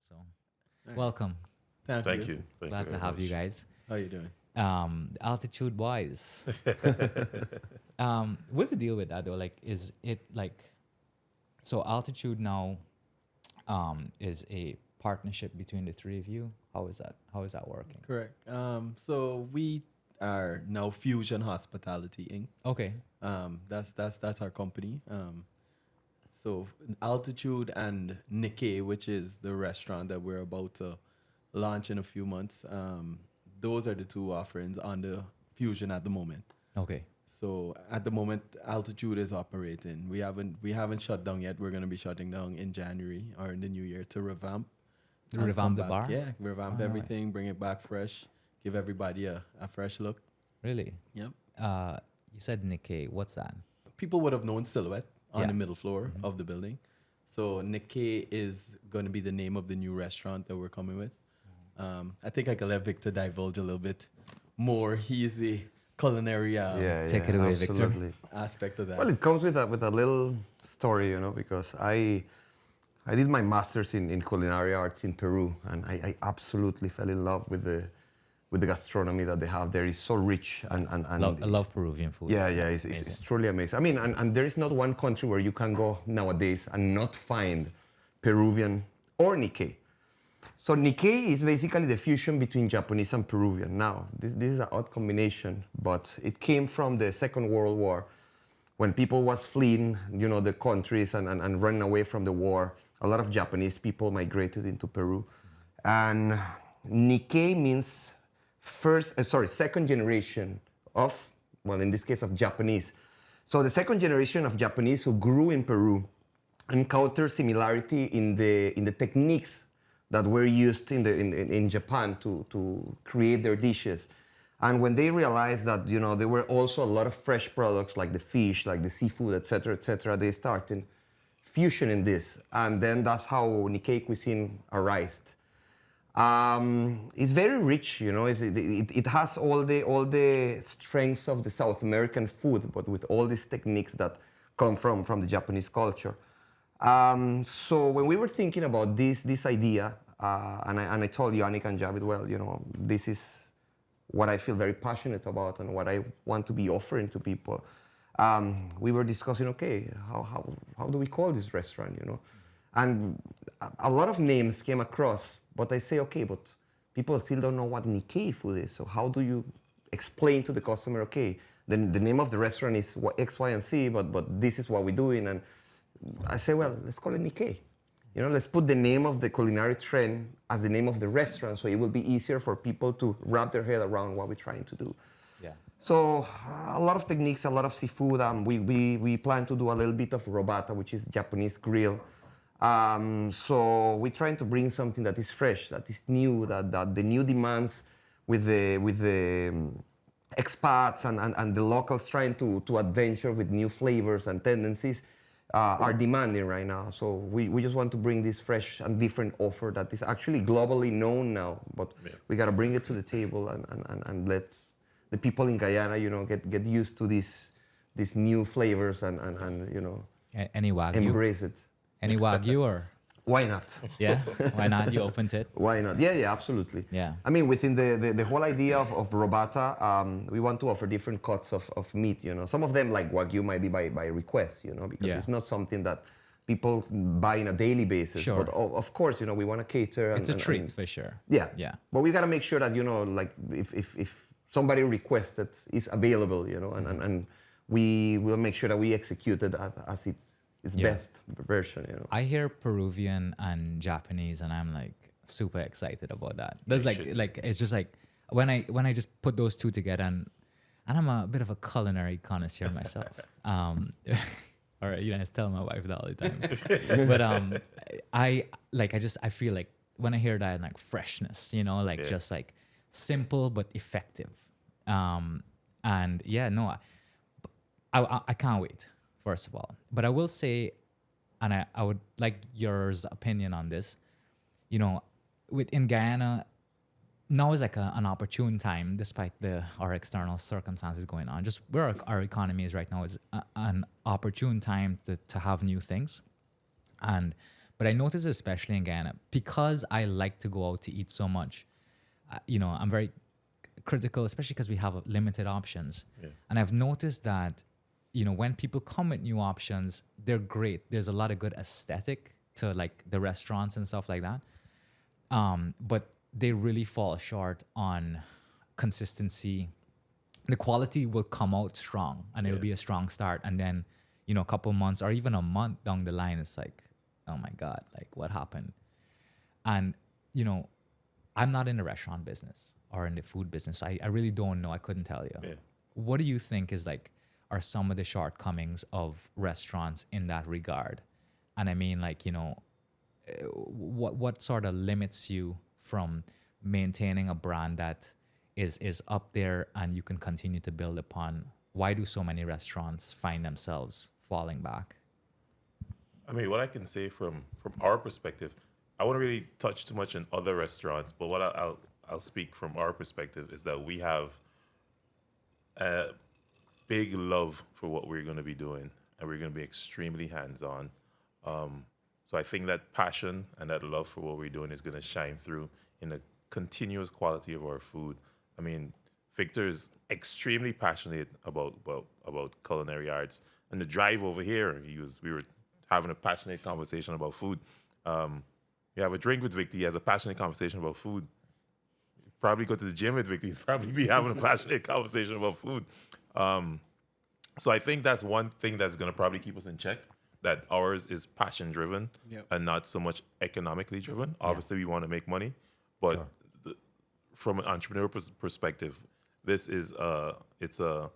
So, Right. welcome. Thank you. Thank Glad you to very have you much. guys. How you doing? Altitude wise, what's the deal with that though? Like, is it like so? Altitude now is a partnership between the three of you. How is that? How is that working? Correct. So we are now Fusion Hospitality Inc. Okay. That's our company. So Altitude and Nikkei, which is the restaurant that we're about to launch in a few months. Those are the two offerings on the Fusion at the moment. Okay. So at the moment, Altitude is operating. We haven't shut down yet. We're gonna be shutting down in January or in the new year to revamp. and Revamp come the back. bar? Yeah, revamp Oh, no way. everything, bring it back fresh, give everybody a fresh look. Really? Yep. You said Nikkei. What's that? People would have known Silhouette on Yeah. the middle floor of the building. So Nikkei is going to be the name of the new restaurant that we're coming with. I think I can let Victor divulge a little bit more. He's the culinary Take it away, Victor. absolutely. aspect of that. Well, it comes with a little story, because I did my master's in culinary arts in Peru, and I absolutely fell in love with the gastronomy that they have there. It's so rich and I love Peruvian food. yeah, it's Amazing. truly amazing. I mean, and there is not one country where you can go nowadays and not find Peruvian or Nikkei. So Nikkei is basically the fusion between Japanese and Peruvian. Now, this is an odd combination, but it came from the Second World War, when people was fleeing, the countries and running away from the war. A lot of Japanese people migrated into Peru, and Nikkei means second generation of, well, in this case of Japanese. So the second generation of Japanese who grew in Peru encountered similarity in the techniques that were used in Japan to create their dishes. And when they realized that, there were also a lot of fresh products like the fish, like the seafood, et cetera, they started fusioning this. And then that's how Nikkei cuisine arose. It's very rich, it has all the strengths of the South American food, but with all these techniques that come from the Japanese culture. So when we were thinking about this idea, and I told Yonnick and Javid, well, this is what I feel very passionate about and what I want to be offering to people. We were discussing, okay, how do we call this restaurant, And a lot of names came across, but I say, okay, but people still don't know what Nikkei food is. So how do you explain to the customer, okay, the name of the restaurant is X, Y, and Z, but this is what we're doing. And I say, well, let's call it Nikkei. Let's put the name of the culinary trend as the name of the restaurant, so it will be easier for people to wrap their head around what we're trying to do. Yeah. So a lot of techniques, a lot of seafood. We plan to do a little bit of robata, which is Japanese grill. So we're trying to bring something that is fresh, that is new, that the new demands with the expats and the locals trying to adventure with new flavors and tendencies are demanding right now. So we just want to bring this fresh and different offer that is actually globally known now, but we got to bring it to the table and let the people in Guyana, get used to these new flavors and Any Wagyu? embrace it. Any Wagyu or? Why not? Yeah? Why not? You opened it? Why not? Yeah, absolutely. Yeah. I mean, within the whole idea of robata, we want to offer different cuts of meat, Some of them, like Wagyu, might be by request, because Yeah. it's not something that people buy on a daily basis. Sure. But of course, we want to cater. It's a treat for sure. Yeah. Yeah. But we got to make sure that, like, if somebody requested, it's available, and we will make sure that we execute it as its Yeah. best version, I hear Peruvian and Japanese, and I'm like super excited about that. There's like it's just like when I just put those two together, and I'm a bit of a culinary connoisseur myself. All right, I tell my wife that all the time. But I feel like when I hear that, like freshness, just like simple but effective. And yeah, no, I can't wait. First of all, but I will say, and I would like yours opinion on this. In Guyana, now is like an opportune time, despite our external circumstances going on. Just where our economy is right now is an opportune time to have new things, and But I noticed, especially in Guyana, because I like to go out to eat so much, I'm very critical, especially because we have limited options. Yeah. And I've noticed that, when people come with new options, they're great. There's a lot of good aesthetic to like the restaurants and stuff like that. But they really fall short on consistency. The quality will come out strong and it'll be a strong start. And then, a couple months or even a month down the line, it's like, oh my God, like what happened? And, I'm not in the restaurant business or in the food business. I really don't know. I couldn't tell you. Yeah. What do you think are some of the shortcomings of restaurants in that regard? And I mean, like, what sort of limits you from maintaining a brand that is up there and you can continue to build upon? Why do so many restaurants find themselves falling back? I mean, what I can say from our perspective, I won't really touch too much on other restaurants, but what I'll speak from our perspective is that we have a big love for what we're going to be doing, and we're going to be extremely hands-on. So I think that passion and that love for what we're doing is going to shine through in the continuous quality of our food. I mean, Victor is extremely passionate about culinary arts, and the drive over here, we were having a passionate conversation about food. You have a drink with Victor, he has a passionate conversation about food. You probably go to the gym with Victor, he'd probably be having a passionate conversation about food. So I think that's one thing that's going to probably keep us in check, that ours is passion driven and not so much economically driven. Obviously, we want to make money, but from an entrepreneur perspective, this is it's a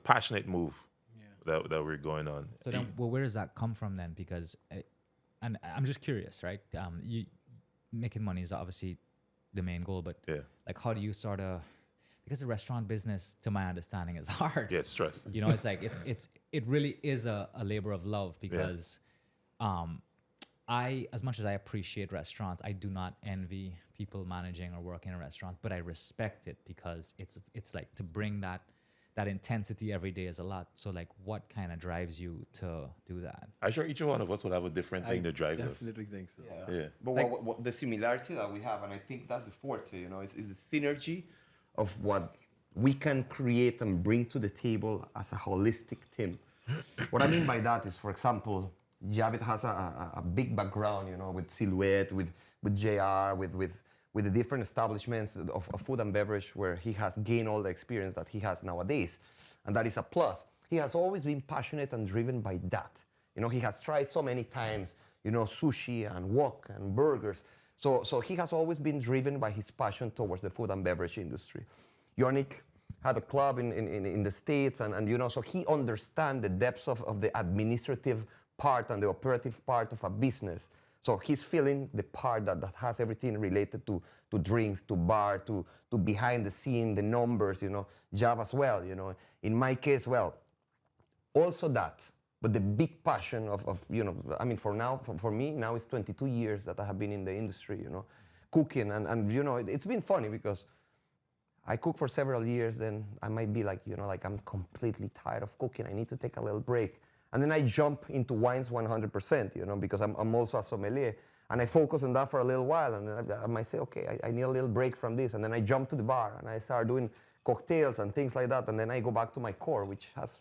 passionate move that we're going on. So then, where does that come from then? Because, and I'm just curious, right? You making money is obviously the main goal, but like, how do you sort of? Because the restaurant business, to my understanding, is hard. Yeah, it's stress. It's like it really is a labor of love because, as much as I appreciate restaurants, I do not envy people managing or working in a restaurant, but I respect it because it's like to bring that intensity every day is a lot. So like, what kind of drives you to do that? I'm sure each one of us would have a different thing that drives us. Definitely think so. Yeah. But what the similarity that we have, and I think that's the forte, is the synergy of what we can create and bring to the table as a holistic team. What I mean by that is, for example, Javid has a big background, with Silhouette, with JR, with the different establishments of food and beverage where he has gained all the experience that he has nowadays. And that is a plus. He has always been passionate and driven by that. He has tried so many times, sushi and wok and burgers. So he has always been driven by his passion towards the food and beverage industry. Yonnick had a club in the States, and so he understands the depths of the administrative part and the operative part of a business. So he's feeling the part that has everything related to drinks, to bar, to behind the scene, the numbers, Gyaff as well, In my case, also that. But the big passion of for me, now it's 22 years that I have been in the industry, cooking. And it's been funny because I cook for several years, then I might be like, I'm completely tired of cooking. I need to take a little break. And then I jump into wines 100%, because I'm also a sommelier. And I focus on that for a little while. And then I might say, okay, I need a little break from this. And then I jump to the bar and I start doing cocktails and things like that. And then I go back to my core, which has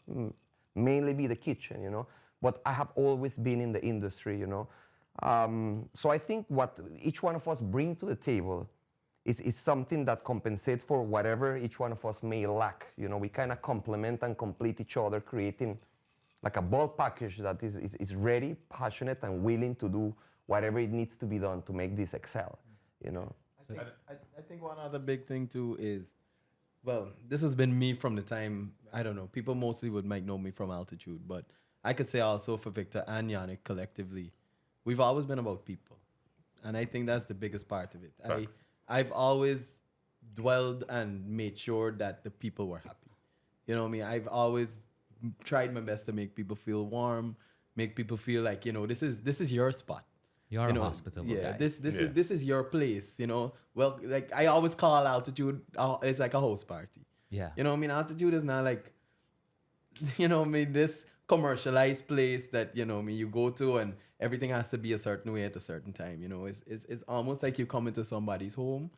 mainly be the kitchen, But I have always been in the industry, So I think what each one of us bring to the table is something that compensates for whatever each one of us may lack. We kind of complement and complete each other, creating like a bulk package that is ready, passionate, and willing to do whatever it needs to be done to make this excel, I think one other big thing too is, this has been me from the time, I don't know, people mostly might know me from Altitude, but I could say also for Victor and Yonnick collectively, we've always been about people. And I think that's the biggest part of it. I've always dwelled and made sure that the people were happy. You know what I mean? I've always tried my best to make people feel warm, make people feel like, this is your spot. You're a hospitable guy. This is your place, Well, like I always call Altitude, it's like a host party. Yeah. Altitude is not like, this commercialized place that you go to and everything has to be a certain way at a certain time. It's almost like you come into somebody's home,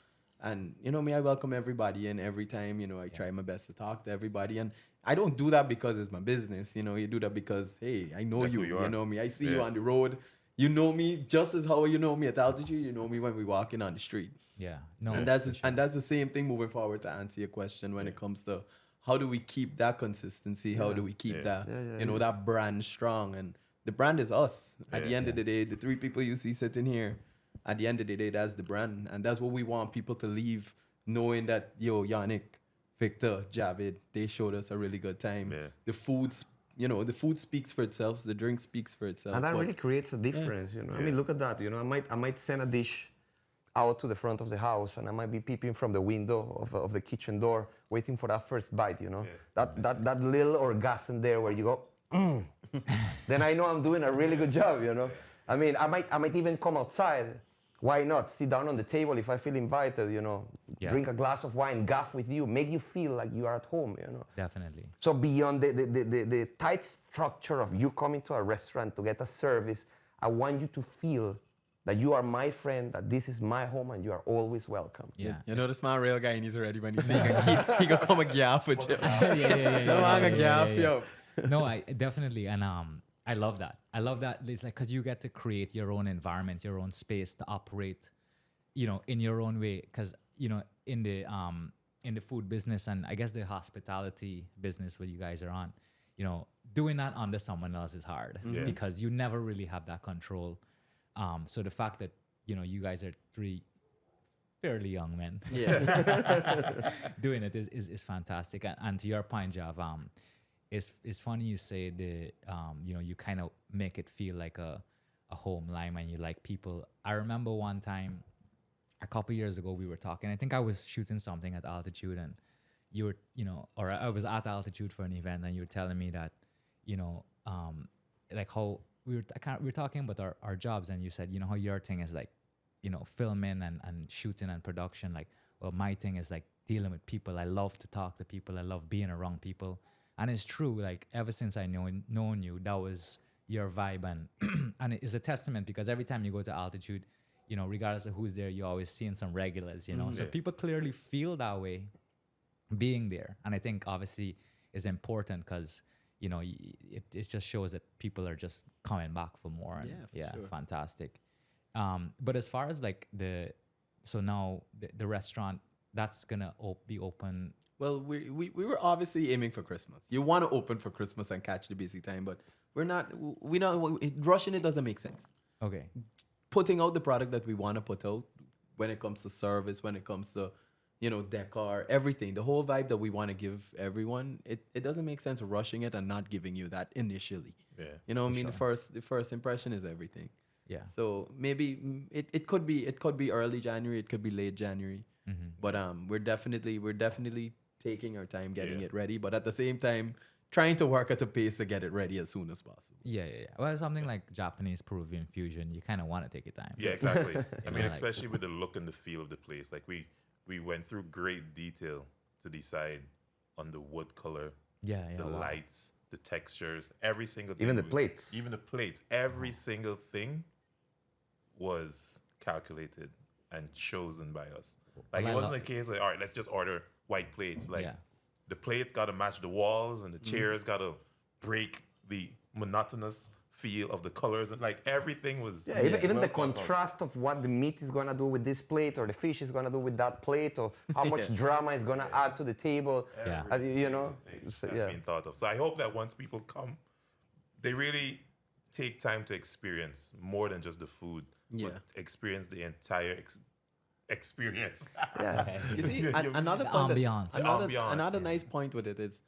and I welcome everybody, and every time I try my best to talk to everybody, and I don't do that because it's my business. You do that because, hey, I know That's you. who you are. You know me. I see Yeah. you on the road. You know me just as how you know me at altitude. You know me when we walking on the street. Yeah. No. And that's the same thing moving forward, to answer your question, when it comes to how do we keep that consistency? How do we keep that that brand strong? And the brand is us. At the end of the day, the three people you see sitting here, at the end of the day, that's the brand, and that's what we want people to leave knowing that Yonnick, Victor, Javid, they showed us a really good time. Yeah. The foods. The food speaks for itself. The drink speaks for itself. And that but- really creates a difference, I mean, look at that, I might send a dish out to the front of the house, and I might be peeping from the window of the kitchen door, waiting for that first bite, that little orgasm there where you go, then I know I'm doing a really good job, I mean, I might even come outside. Why not sit down on the table if I feel invited, drink a glass of wine, Gyaff with you, make you feel like you are at home, Definitely. So beyond the tight structure of you coming to a restaurant to get a service, I want you to feel that you are my friend, that this is my home, and you are always welcome. Yeah. The smart real guy, and he's already when he say he can come a Gyaff with you. yeah. No, I'm a Gyaff, yo. No, I definitely, and I love that. I love that. It's like, because you get to create your own environment, your own space to operate, in your own way. Because in the food business, and I guess the hospitality business where you guys are on, doing that under someone else is hard because you never really have that control. So the fact that you guys are three fairly young men doing it is fantastic. And to your point, Jav, it's funny you say you kind of make it feel like a home line when you like people. I remember one time a couple years ago we were talking. I think I was shooting something at altitude, and you were or I was at altitude for an event, and you were telling me that like how we were talking about our jobs, and you said how your thing is like filming and shooting and production. Like, well, my thing is like dealing with people. I love to talk to people. I love being around people. And it's true, like ever since I known you, that was your vibe, and and it is a testament, because every time you go to altitude, regardless of who's there, you're always seeing some regulars, So people clearly feel that way being there. And I think obviously is important, because it just shows that people are just coming back for more. And sure. Fantastic. But as far as like the restaurant that's gonna be open. Well, we were obviously aiming for Christmas. You want to open for Christmas and catch the busy time, but we're not rushing it doesn't make sense. Okay. Putting out the product that we want to put out, when it comes to service, when it comes to decor, everything, the whole vibe that we want to give everyone, it doesn't make sense rushing it and not giving you that initially. Yeah. The first impression is everything. Yeah. So maybe it could be early January, it could be late January. Mm-hmm. But we're definitely taking our time getting it ready, but at the same time trying to work at a pace to get it ready as soon as possible. Yeah. Well, something like Japanese Peruvian fusion, you kind of want to take your time. Yeah, exactly. I mean, like- especially with the look and the feel of the place. Like we went through great detail to decide on the wood color, Yeah. the Wow. lights, the textures, every single thing. Even the plates. Even the plates. Every single thing was calculated and chosen by us. Like, Well, it I wasn't love a case like, all right, let's just order white plates. Like, Yeah. the plates got to match the walls, and the chairs got to break the monotonous feel of the colors, and like everything was Even well the thought out. contrast of what the meat is gonna do with this plate, or the fish is gonna do with that plate, or how much drama is gonna add to the table. Yeah. Everything So, that's being thought of. So I hope that once people come, they really take time to experience more than just the food, but experience the entire experience. Yeah. You see, another The point ambiance. The ambiance, another yeah. nice point with it is,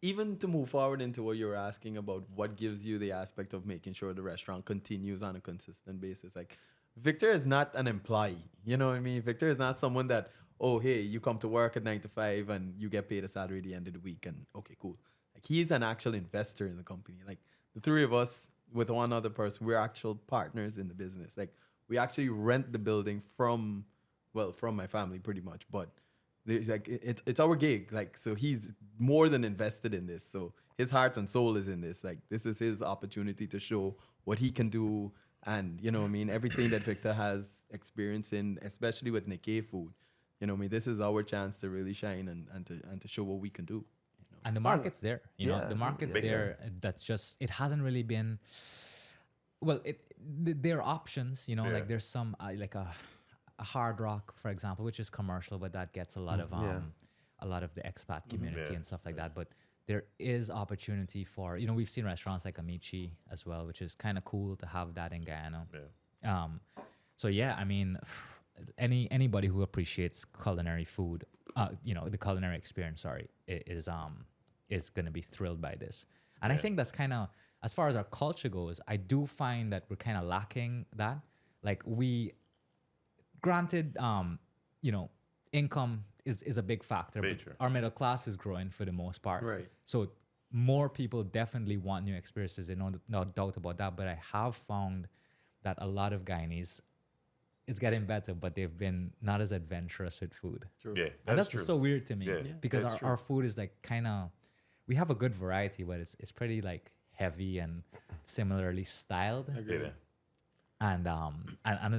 even to move forward into what you were asking about, what gives you the aspect of making sure the restaurant continues on a consistent basis. Like, Victor is not an employee. You know what I mean? Victor is not someone that, oh, hey, you come to work at 9 to 5 and you get paid a salary at the end of the week, and okay, cool. Like, he's an actual investor in the company. Like, the three of us with one other person, we're actual partners in the business. Like, we actually rent the building from my family pretty much, but There's like it's our gig. Like, so he's more than invested in this. So his heart and soul is in this. Like, this is his opportunity to show what he can do. And, you know what I mean, everything that Victor has experience in, especially with Nikkei food. You know what I mean? This is our chance to really shine and to show what we can do. You know? And the market's there, you know, Yeah, the market's big there. That's just, it hasn't really been, well, there are options, you know, Yeah. like there's some, like a Hard Rock, for example, which is commercial, but that gets a lot of, yeah. a lot of the expat community Yeah. and stuff like that. But there is opportunity for, you know, we've seen restaurants like Amici as well, which is kind of cool to have that in Guyana. Yeah. So yeah, I mean, anybody who appreciates culinary food, you know, the culinary experience, sorry, is gonna be thrilled by this. And I Yeah. think that's kind of, as far as our culture goes, I do find that we're kind of lacking that. Like, granted, you know, income is a big factor, Very but true. our middle class is growing for the most part. Right. So more people definitely want new experiences. There's no doubt about that. But I have found that a lot of Guyanese, it's getting better, but they've been not as adventurous with food. True. Yeah. And that's true. so weird to me, Yeah, because that's our food is like kind of, we have a good variety, but it's pretty like heavy and similarly styled, Yeah. and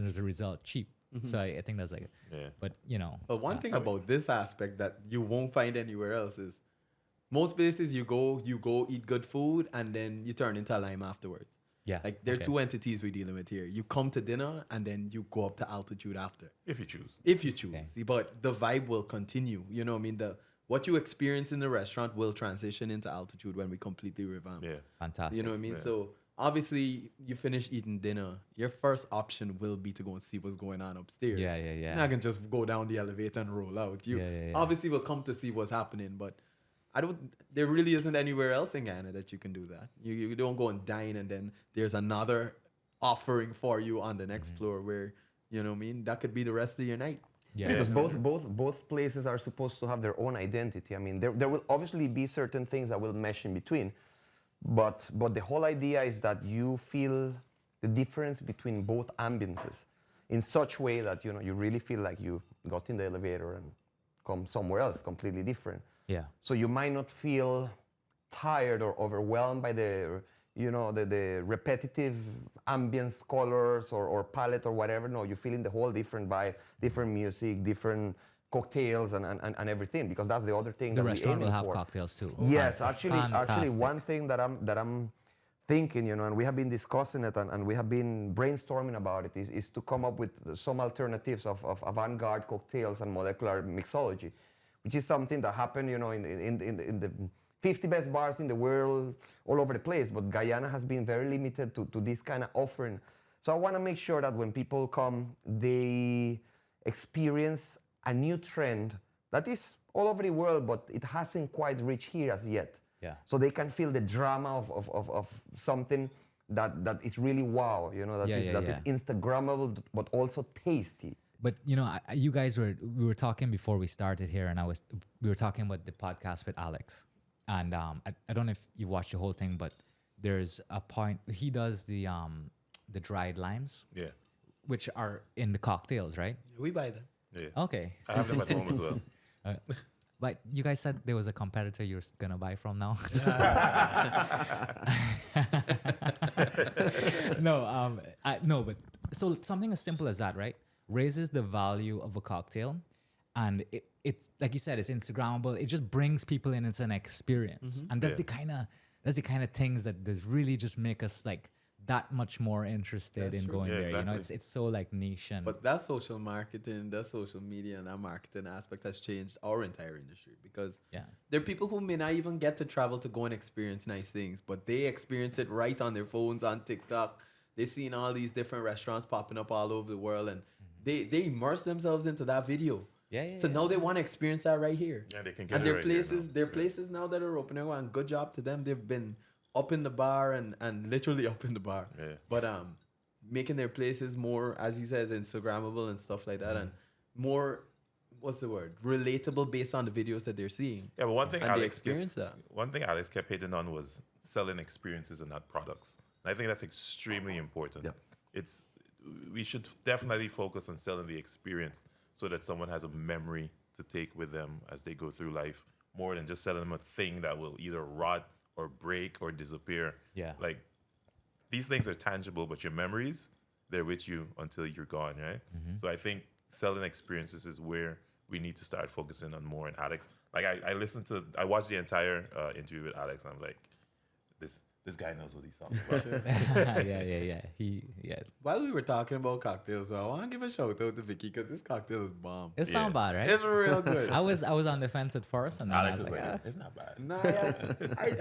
as a result cheap. So I think that's like, Yeah. but you know, But one thing about this aspect that you won't find anywhere else is most places you go eat good food and then you turn into a lime afterwards. yeah, Like, there are okay. two entities we're dealing with here. You come to dinner and then you go up to altitude after, If you choose. if you choose. Okay. But the vibe will continue. You know what I mean? What you experience in the restaurant will transition into altitude when we completely revamp. Yeah. Fantastic. You know what I mean? Yeah. So obviously, you finish eating dinner. Your first option will be to go and see what's going on upstairs. Yeah, yeah, yeah. You're not gonna just go down the elevator and roll out. You Yeah. obviously will come to see what's happening, but there really isn't anywhere else in Guyana that you can do that. You don't go and dine and then there's another offering for you on the next floor where, you know what I mean, that could be the rest of your night. Yeah. Because both places are supposed to have their own identity. I mean, there will obviously be certain things that will mesh in between, but the whole idea is that you feel the difference between both ambiences in such way that, you know, you really feel like you got in the elevator and come somewhere else completely different. Yeah. So you might not feel tired or overwhelmed by the, you know, the repetitive ambience colors or palette or whatever. No, you're feeling the whole different vibe, different music, different cocktails and everything, because that's the other thing The that restaurant we're will aiming have for. cocktails too. Yes, actually Fantastic. one thing that I'm thinking, you know, and we have been discussing it and we have been brainstorming about it, is to come up with some alternatives of avant-garde cocktails and molecular mixology, which is something that happened, you know, in the 50 best bars in the world all over the place, but Guyana has been very limited to this kind of offering. So I want to make sure that when people come, they experience a new trend that is all over the world, but it hasn't quite reached here as yet. Yeah. So they can feel the drama of something that is really wow, you know, that is Instagrammable, but also tasty. But you know, you guys we were talking before we started here, and we were talking about the podcast with Alex, and I don't know if you watched the whole thing, but there's a point he does the dried limes, Yeah. which are in the cocktails, right? We buy them. Yeah. Okay. I have them at home as well. But you guys said there was a competitor you're gonna buy from now. No, but so something as simple as that, right? Raises the value of a cocktail, and it's like you said, it's Instagrammable. It just brings people in. It's an experience, and that's Yeah. the kind of things that does really just make us like that much more interested That's in true. going Yeah, there. You know, exactly. it's so like niche and But that social marketing, that social media and that marketing aspect has changed our entire industry, because yeah. there are people who may not even get to travel to go and experience nice things, but they experience it right on their phones, on TikTok. They've seen all these different restaurants popping up all over the world, and they immerse themselves into that video. Yeah. So now they want to experience that right here. Yeah, they can get And it there are right here places, now. there are Yeah. places now that are opening, and good job to them. They've been up in the bar and literally up in the bar. Yeah. But making their places more, as he says, Instagrammable and stuff like that, and more, what's the word, relatable based on the videos that they're seeing. Yeah, but one thing And they Alex experience that. One thing Alex kept hitting on was selling experiences and not products. And I think that's extremely important. Yeah. We should definitely focus on selling the experience so that someone has a memory to take with them as they go through life, more than just selling them a thing that will either rot or break or disappear. Yeah. Like, these things are tangible, but your memories, they're with you until you're gone, right? So I think selling experiences is where we need to start focusing on more. And Alex, like I watched the entire interview with Alex, and I'm like, this guy knows what he's talking about. yeah. While we were talking about cocktails, I want to give a shout out to Vicky because this cocktail is bomb. It's not bad, right? It's real good. I was on the fence at first, and then I Alex was is like, like, it's not bad. Nah, yeah.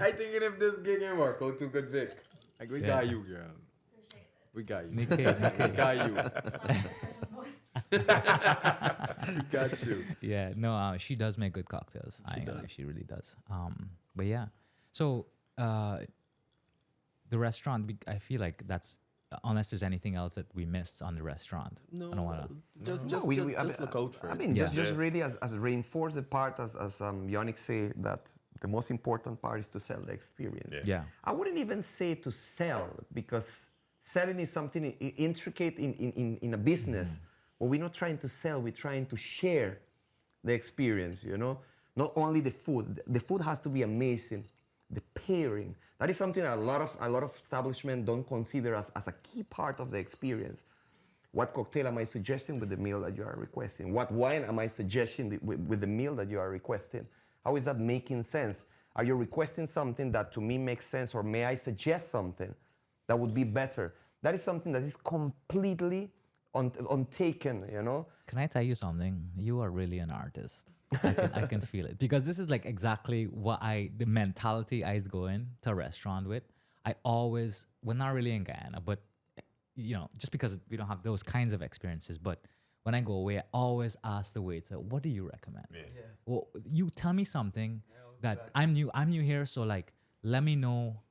I thinking if this gig ain't work out too good, Vic. Like, we got you, girl. We got you. Nikkei. We got you. We got you. Yeah, no, she does make good cocktails. She really does. But yeah, so the restaurant, I feel like that's, unless there's anything else that we missed on the restaurant. No, I don't wanna. just look out for it. I mean, Yeah. just really as reinforce the part as Yonnick say that the most important part is to sell the experience. Yeah. I wouldn't even say to sell because selling is something intricate in a business. But we're not trying to sell, we're trying to share the experience, you know? Not only the food has to be amazing, the pairing. That is something that a lot of establishments don't consider as a key part of the experience. What cocktail am I suggesting with the meal that you are requesting? What wine am I suggesting with the meal that you are requesting? How is that making sense? Are you requesting something that to me makes sense, or may I suggest something that would be better? That is something that is completely untaken, you know? Can I tell you something? You are really an artist. I can feel it, because this is like exactly what the mentality I go in to a restaurant with. I always, we're not really in Guyana, but you know, just because we don't have those kinds of experiences, but when I go away, I always ask the waiter, what do you recommend? Yeah. Well, you tell me something that I'm new here, so like, let me know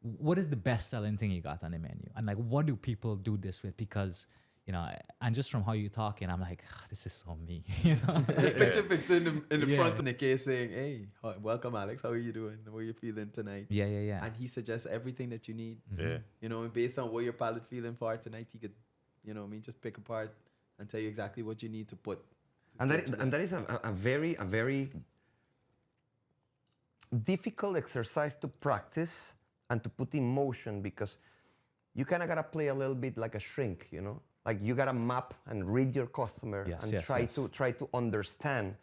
what is the best selling thing you got on the menu, and like, what do people do this with? Because you know, and just from how you talking, I'm like, this is so me, you know. Just picture in the Yeah. front of Nikkei saying, hey, welcome Alex, how are you doing? How are you feeling tonight? Yeah. And he suggests everything that you need. Yeah. You know, and based on what your palate feeling for tonight, he could, you know what I mean, just pick apart and tell you exactly what you need to put. And that is a very difficult exercise to practice and to put in motion, because you kind of got to play a little bit like a shrink, you know? Like you got to map and read your customer and try to understand.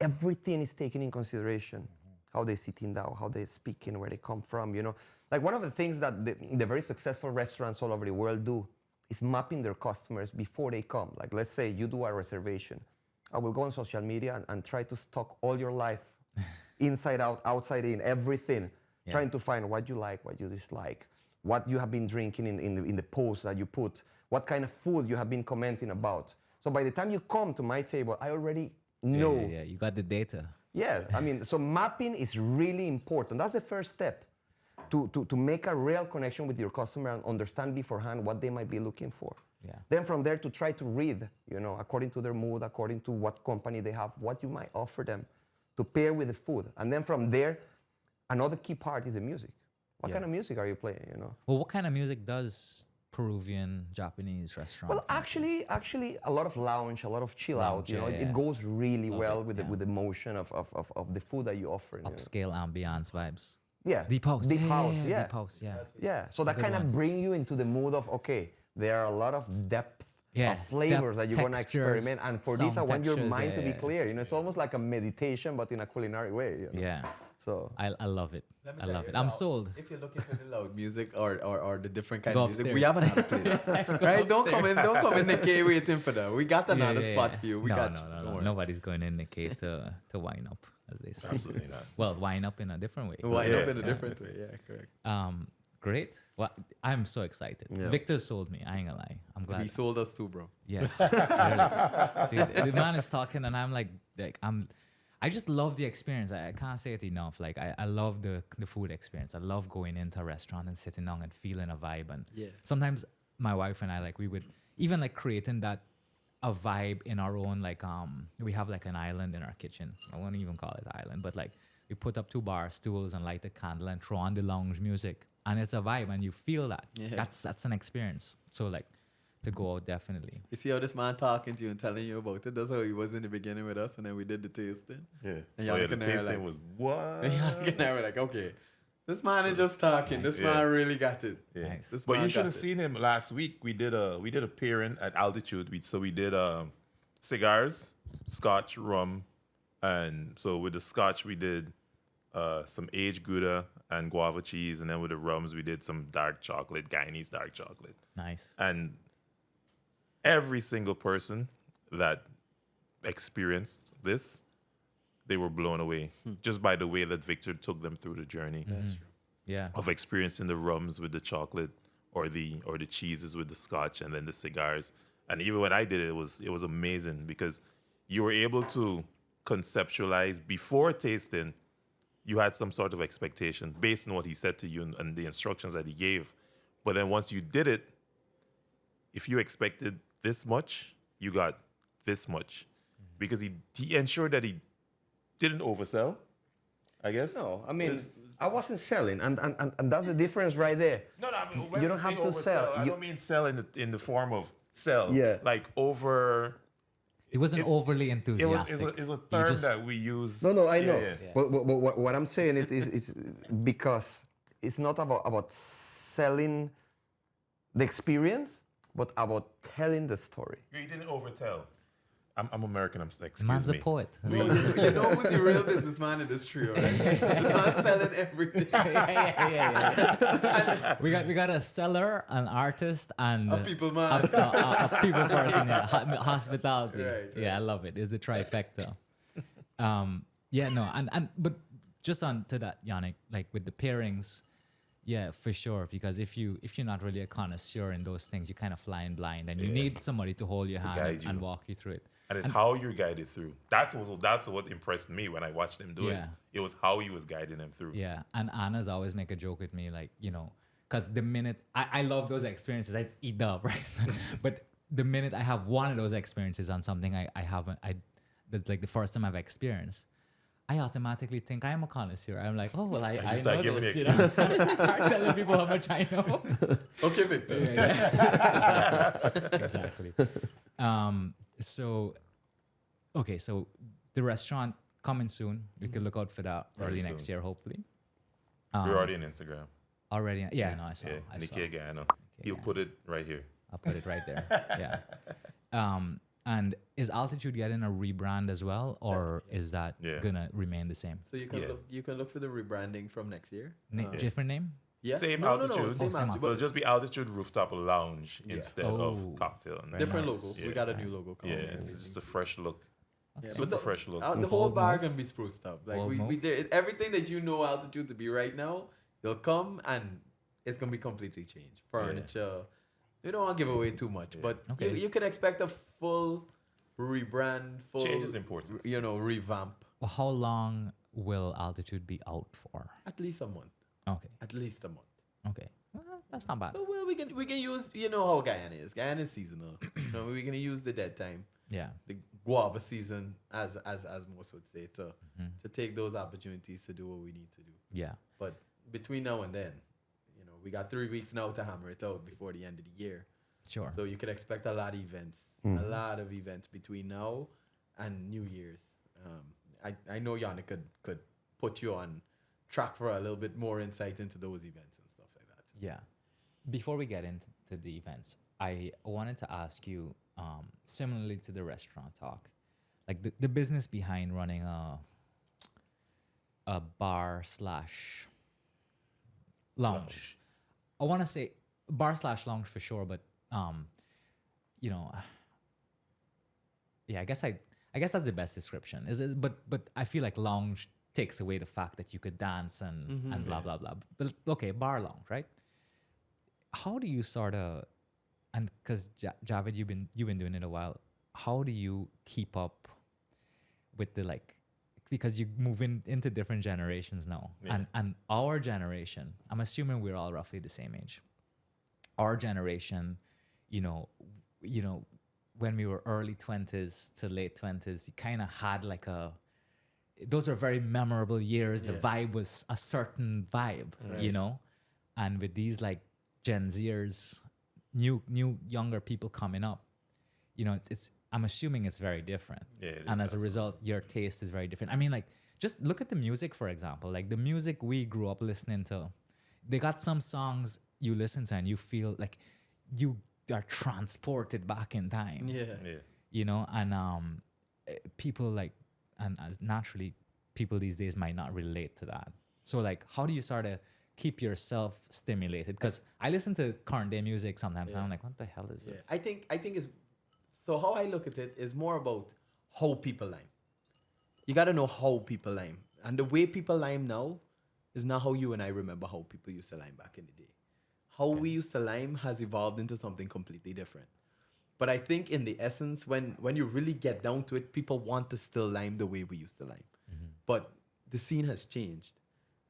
Everything is taken in consideration. How they sitting down, how they speaking, where they come from, you know? Like one of the things that the very successful restaurants all over the world do is mapping their customers before they come. Like let's say you do a reservation. I will go on social media and try to stalk all your life, inside out, outside in, everything. Yeah. Trying to find what you like, what you dislike, what you have been drinking in the post that you put, what kind of food you have been commenting about. So by the time you come to my table, I already know. Yeah, you got the data. Yeah, I mean, so mapping is really important. That's the first step to make a real connection with your customer and understand beforehand what they might be looking for. Yeah. Then from there to try to read, you know, according to their mood, according to what company they have, what you might offer them to pair with the food. And then from there, another key part is the music. What kind of music are you playing, you know? Well, what kind of music does Peruvian, Japanese restaurant? Well, actually, a lot of lounge, a lot of chill out. You know, yeah. it goes really Love well it, with the motion of the food that you offer. You know? Upscale ambiance vibes. Yeah, Deep house. deep house. Yeah, Deep house. Yeah. yeah. So that good kind one. of bring you into the mood of okay, there are a lot of depth Yeah, of flavors depth, that you're gonna textures, experiment. And for this, I some want your textures, mind to be yeah. clear. You know, it's almost like a meditation, but in a culinary way. You know? Yeah. So I love it. Let me I tell love you, it. I'm now, sold. If you're looking for the loud music or the different kind Go of music, upstairs. we have another place. Right? Don't come in Nikkei waiting for that. We got another spot for you. We no, got no, you. no, Don't no. worry. Nobody's going in Nikkei to wine up, as they say. Absolutely not. Well, wine up in a different way. Wind up Yeah. in a different way. Yeah, correct. Great. Well, I'm so excited. Yeah. Victor sold me. I ain't gonna lie. I'm glad. He sold us too, bro. Yeah. Dude, the man is talking, and I'm like I just love the experience. I can't say it enough. Like I love the food experience. I love going into a restaurant and sitting down and feeling a vibe. And Yeah. sometimes my wife and I we would even creating that a vibe in our own we have an island in our kitchen. I won't even call it island, but we put up 2 bar stools and light a candle and throw on the lounge music, and it's a vibe, and you feel that. Yeah. That's an experience. So to go out definitely. You see how this man talking to you and telling you about it? That's how he was in the beginning with us, and then we did the tasting. Yeah. And Oh, yeah, Yonnick the and I were tasting like- was what? And Yonnick and I were like, okay, this man is just talking. This Yeah. man really got it. Yeah. Nice. This But man you should got have it. seen him last week. We did a pairing at altitude. We did cigars, scotch, rum, and so with the scotch we did some aged Gouda and guava cheese, and then with the rums we did some dark chocolate, Guyanese dark chocolate. Nice. And every single person that experienced this, they were blown away just by the way that Victor took them through the journey Yeah. of experiencing the rums with the chocolate or the cheeses with the scotch and then the cigars. And even when I did it, it was amazing because you were able to conceptualize before tasting. You had some sort of expectation based on what he said to you and the instructions that he gave. But then once you did it, if you expected this much, you got this much. Because he ensured that he didn't oversell, I guess. No, I mean, I wasn't selling, and that's the difference right there. No, I mean, You don't have to sell. I You- don't mean sell in the form of sell. Yeah. Like over. It wasn't It's- overly enthusiastic. It's a You term just- that we use. No, I know. Yeah. Yeah. But what I'm saying is because it's not about selling the experience, but about telling the story. You didn't overtell. I'm American. Excuse Man's me. a poet. You know who's the real businessman in this trio, right? This man's selling everything. yeah. we got a seller, an artist, and A people man. a people person. Yeah, hospitality. Right. Yeah, I love it. It's the trifecta. Yeah, no, and but just on to that, Yonnick, like with the pairings, yeah, for sure. Because if you're not really a connoisseur in those things, you kind of flying blind, and you need somebody to hold your hand guide and you. walk you through it. And it's how you're guided through. That's what impressed me when I watched him do it. Yeah. It was how he was guiding them through. Yeah, and Anna's always make a joke with me, like, you know, because the minute I love those experiences, I just eat the up, right? So, but the minute I have one of those experiences on something I haven't, that's like the first time I've experienced, I automatically think I am a connoisseur. I'm like, oh well, I start know giving this. the You know? Start telling people how much I know. Okay, Victor. Exactly. So the restaurant coming soon. We could look out for that Very early next soon. year, hopefully. You're already on Instagram. Already, yeah, no, I saw. Yeah, I saw. Nikkei Guyana. He'll Guyana. put it right here. I'll put it right there. Yeah. And is Altitude getting a rebrand as well, or is that Yeah. gonna remain the same? So Yeah. you can look for the rebranding from next year. Different name? Yeah. Same No, altitude. same Oh, same altitude. It'll But just be Altitude Rooftop Lounge Yeah. instead Oh. of cocktail. And Very different nice. logo. Yeah. We got a new logo coming. Yeah, it's just a fresh look. Yeah, Super but fresh look. The whole Old bar move. can be spruced up. Like Old we move. did everything that you know Altitude to be right now. They'll come and it's gonna be completely changed. Furniture. We don't want to give away too much, but Okay. you can expect a full rebrand, full Change is important. revamp. Well, how long will Altitude be out for? At least a month. Okay. At least a month. Okay. Well, that's not bad. So well, we can use how Guyana is. Guyana is seasonal. We're gonna use the dead time, Yeah. the guava season, as most would say, to take those opportunities to do what we need to do. Yeah. But between now and then, we got 3 weeks now to hammer it out before the end of the year. Sure. So you could expect a lot of events, between now and New Year's. I know Yonnick could put you on track for a little bit more insight into those events and stuff like that. Yeah. Before we get into the events, I wanted to ask you, similarly to the restaurant talk, like the business behind running a bar slash lounge. I want to say bar slash lounge for sure, but yeah, I guess that's the best description. But I feel like lounge takes away the fact that you could dance and blah blah blah. But okay, bar lounge, right? How do you sort of, and because Javid, you've been doing it a while. How do you keep up with the because you move into different generations now, and our generation, I'm assuming we're all roughly the same age. Our generation, when we were early 20s to late 20s, you kind of had those are very memorable years. The vibe was a certain vibe, and with these Gen Zers, new younger people coming up, you know, it's I'm assuming it's very different. Yeah, it and is, as a result, your taste is very different. I mean, like, just look at the music, for example. Like the music we grew up listening to, they got some songs you listen to and you feel like you are transported back in time. Yeah. Yeah. You know, and people like, and as naturally, people these days might not relate to that. So like, how do you sort of keep yourself stimulated? Because I listen to current day music sometimes, and I'm like, what the hell is Yeah. this? I think it's so how I look at it is more about how people lime. You got to know how people lime, and the way people lime now is not how you and I remember how people used to lime back in the day. How we used to lime has evolved into something completely different. But I think in the essence, when you really get down to it, people want to still lime the way we used to lime. But the scene has changed.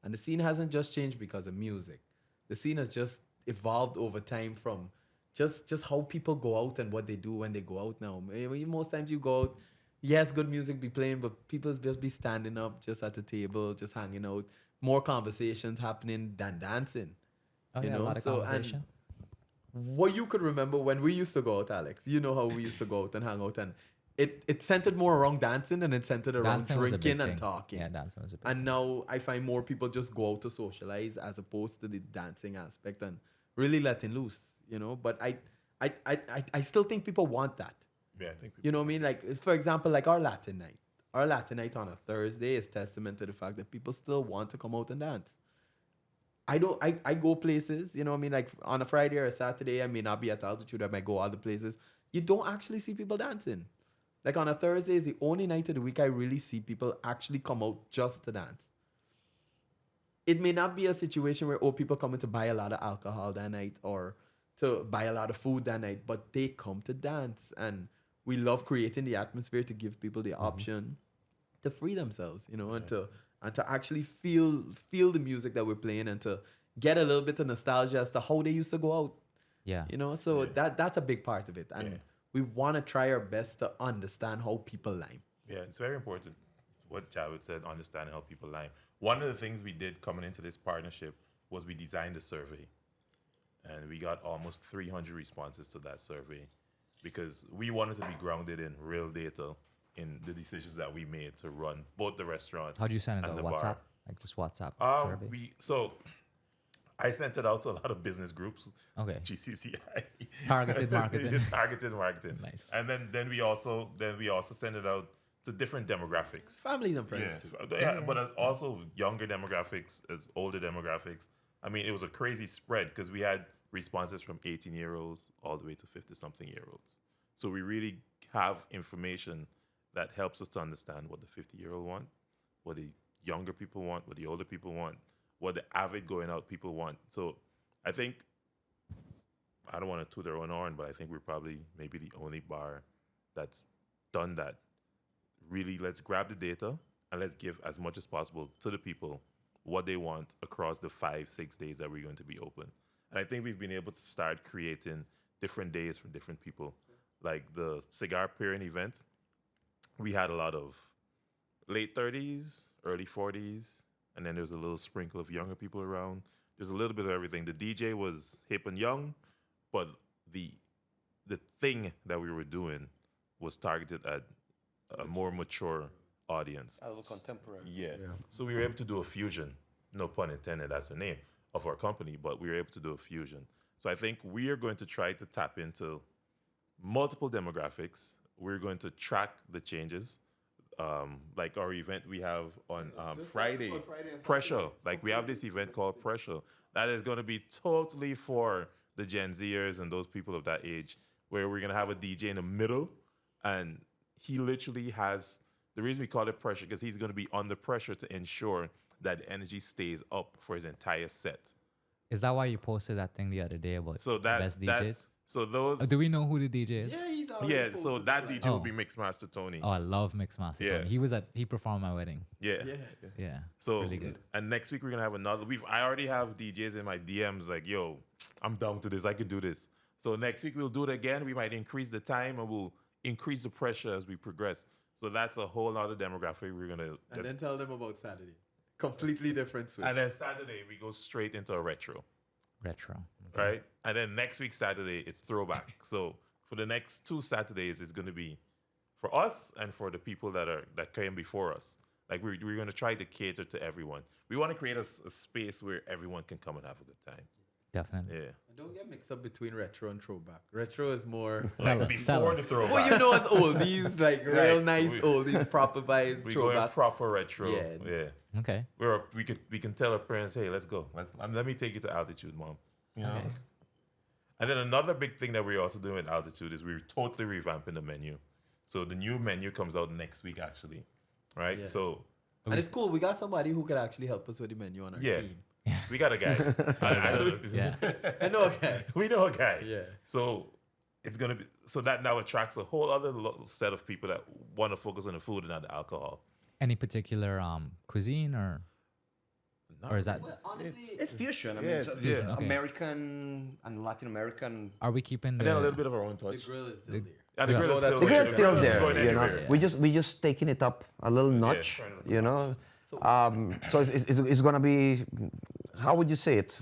And the scene hasn't just changed because of music. The scene has just evolved over time from just how people go out and what they do when they go out now. Most times you go out, yes, good music be playing, but people just be standing up just at the table, just hanging out. More conversations happening than dancing. Oh you yeah, know? a lot of So, and conversation. what you could remember when we used to go out, Alex, you know how we used to go out and hang out, and it centered more around dancing and it centered around Dancing was a big drinking and thing. talking. Yeah, dancing was a big And thing. now I find more people just go out to socialize as opposed to the dancing aspect and really letting loose, you know. But I still think people want that. Yeah, I think people, You know what I mean? Like, for example, like our Latin night. Our Latin night on a Thursday is testament to the fact that people still want to come out and dance. I go places, you know what I mean? Like on a Friday or a Saturday, I may not be at altitude, I might go other places. You don't actually see people dancing. Like on a Thursday is the only night of the week I really see people actually come out just to dance. It may not be a situation where, people coming to buy a lot of alcohol that night or to buy a lot of food that night, but they come to dance. And we love creating the atmosphere to give people the option to free themselves, you know, and to actually feel the music that we're playing and to get a little bit of nostalgia as to how they used to go out. Yeah. You know, so that's a big part of it. And we want to try our best to understand how people lime. yeah, it's very important what Javid said, understanding how people lime. One of the things we did coming into this partnership was we designed a survey. And we got almost 300 responses to that survey because we wanted to be grounded in real data in the decisions that we made to run both the restaurant. How'd you send it and out? the WhatsApp? bar. Like just WhatsApp survey? So I sent it out to a lot of business groups. Okay. GCCI. Targeted marketing. Targeted marketing. Nice. And then we also send it out to different demographics. Families and friends too. But as also younger demographics, as older demographics. I mean, it was a crazy spread because we had responses from 18-year-olds all the way to 50-something-year-olds. So we really have information that helps us to understand what the 50-year-old want, what the younger people want, what the older people want, what the avid going out people want. So I think, I don't want to toot our own horn, but I think we're probably maybe the only bar that's done that. Really, let's grab the data and let's give as much as possible to the people what they want across the 5-6 days that we're going to be open. And I think we've been able to start creating different days for different people. Like the cigar pairing event, we had a lot of late 30s, early 40s, and then there's a little sprinkle of younger people around. There's a little bit of everything. The DJ was hip and young, but the thing that we were doing was targeted at a more mature audience. A little contemporary. Yeah. So we were able to do a fusion. No pun intended, that's the name of our company, but we were able to do a fusion. So I think we are going to try to tap into multiple demographics. We're going to track the changes. Like our event we have on Friday, Pressure. Like we have this event called Pressure. That is going to be totally for the Gen Zers and those people of that age, where we're going to have a DJ in the middle. And he literally has, the reason we call it Pressure, because he's going to be under pressure to ensure that the energy stays up for his entire set. Is that why you posted that thing the other day about So that, best that DJs? so those, Do we know who the DJ is? Yeah, he's already yeah. So posted that it. DJ will be Mixmaster Tony. Oh, I love Mixmaster Yeah. Tony. He performed my wedding. Yeah. Yeah. Yeah. So really good. And next week we're gonna have another. I already have DJs in my DMs like, yo, I'm down to this. I can do this. So next week we'll do it again. We might increase the time and we'll increase the pressure as we progress. So that's a whole other demographic we're gonna. And then tell them about Saturday. Completely different switch. And then Saturday we go straight into a retro. Retro. right? And then next week Saturday it's throwback. So for the next 2 Saturdays, it's going to be for us and for the people that came before us. Like we're going to try to cater to everyone. We want to create a space where everyone can come and have a good time. Definitely. Yeah, And don't get mixed up between retro and throwback. Retro is more. Tell like us, tell before the us. throwback. Well, you know, as oldies, like real Right. nice oldies, proper vibes, we going throwback. proper retro. Yeah. Yeah. Okay. We can tell our parents, hey, let's go. Let me take you to Altitude, Mom. You know? Okay. And then another big thing that we're also doing at Altitude is we're totally revamping the menu. So the new menu comes out next week, actually, right? Yeah. So And it's cool. We got somebody who could actually help us with the menu on our yeah, team. we got a guy. I don't know. Yeah. I know, okay. We know a guy. Yeah. So it's gonna be that now attracts a whole other set of people that want to focus on the food and not the alcohol. Any particular cuisine or is that Well, honestly, It's fusion. I Yeah, mean, it's it's fusion. Okay. American and Latin American. are we keeping And then a little the bit of our own the touch. grill is still there. And the Yeah. grill is Oh, that's still The what there. grill's still grill isn't there, going you know. anywhere. We just taking it up a little notch, trying to- you know. So- So it's gonna be. How would you say it?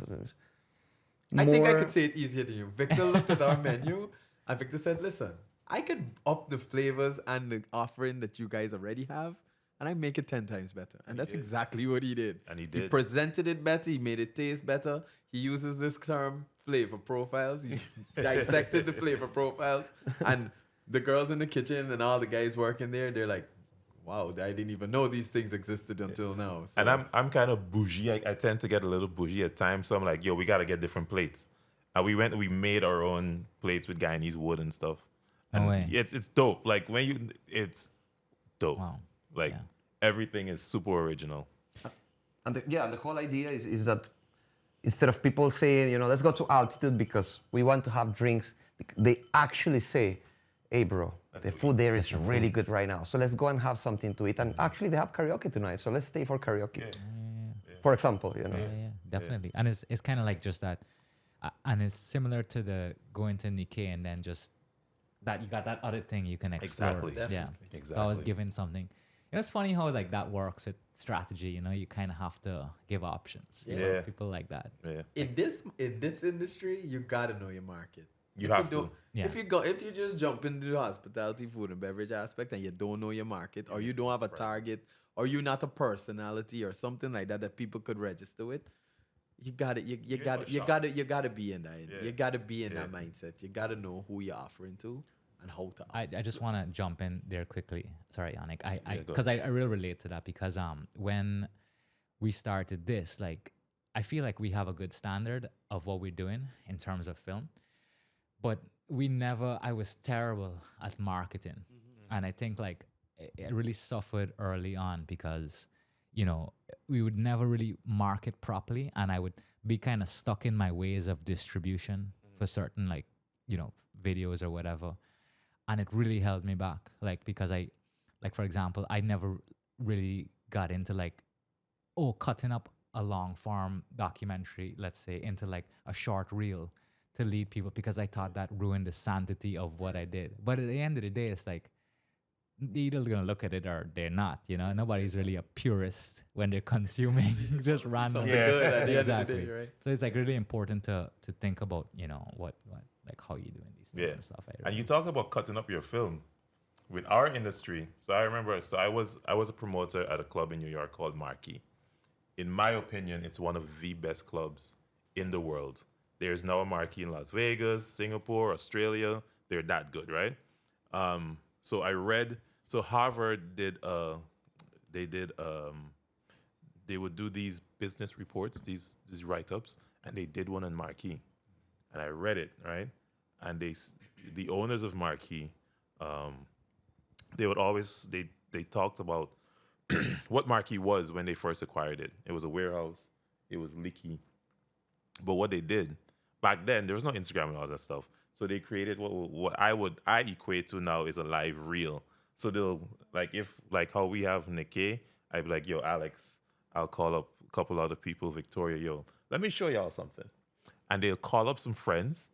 I think I More- could say it easier than you. Victor looked at our menu and Victor said, listen, I could up the flavors and the offering that you guys already have and I make it 10 times better. And that's did. exactly what he did. And he He did. presented it better. He made it taste better. He uses this term, flavor profiles. He dissected the flavor profiles. And the girls in the kitchen and all the guys working there, they're like, wow, I didn't even know these things existed until now. So, And I'm kind of bougie. I tend to get a little bougie at times. So I'm like, yo, we got to get different plates. And we made our own plates with Guyanese wood and stuff. No And way. It's dope. Like it's dope. Wow. Like Yeah. everything is super original. And the whole idea is that instead of people saying, you know, let's go to Altitude because we want to have drinks, they actually say, hey, bro, the food there is really good right now. So let's go and have something to eat. And actually, they have karaoke tonight. So let's stay for karaoke. For example, you know. Yeah, definitely. And it's kind of like just that, and it's similar to the going to Nikkei and then just that you got that other thing you can explore. Exactly. Yeah. Definitely. So I was Exactly. given something. You know, it's funny how like that works with strategy. You know, you kind of have to give options. You know, Yeah. people like that. Yeah. in this industry, you gotta know your market. You If have to. don't- Yeah. If you just jump into the hospitality, food and beverage aspect and you don't know your market, or you don't have a target, or you're not a personality or something like that people could register with, you gotta in for a be in that. Yeah. You gotta be in Yeah. that mindset. You gotta know who you're offering to and how to. I just want to jump in there quickly. Sorry, Yonnick. Yeah, go Because I really relate to that because when we started this, like I feel like we have a good standard of what we're doing in terms of film, but I was terrible at marketing, and I think like it really suffered early on because you know we would never really market properly, and I would be kind of stuck in my ways of distribution for certain like videos or whatever. And it really held me back, like because for example, I never really got into like, cutting up a long form documentary, let's say, into like a short reel to lead people because I thought that ruined the sanctity of what I did. But at the end of the day, it's like they're either gonna look at it or they're not. You know, nobody's really a purist when they're consuming just random. Something good at the end of the Exactly. day, right? So it's like really important to think about what like how you doing these things Yeah. and stuff. And you talk about cutting up your film with our industry. So I remember, I was a promoter at a club in New York called Marquee. In my opinion, it's one of the best clubs in the world. There's now a Marquee in Las Vegas, Singapore, Australia. They're that good, right? So Harvard they would do these business reports, these write-ups, and they did one on Marquee. And I read it, right? And the owners of Marquee, they talked about what Marquee was when they first acquired it. It was a warehouse. It was leaky. But what they did back then, there was no Instagram and all that stuff. So they created what I equate to now is a live reel. So they'll like how we have Nikkei, I'd be like, yo, Alex, I'll call up a couple other people, Victoria, yo, let me show y'all something. And they'll call up some friends,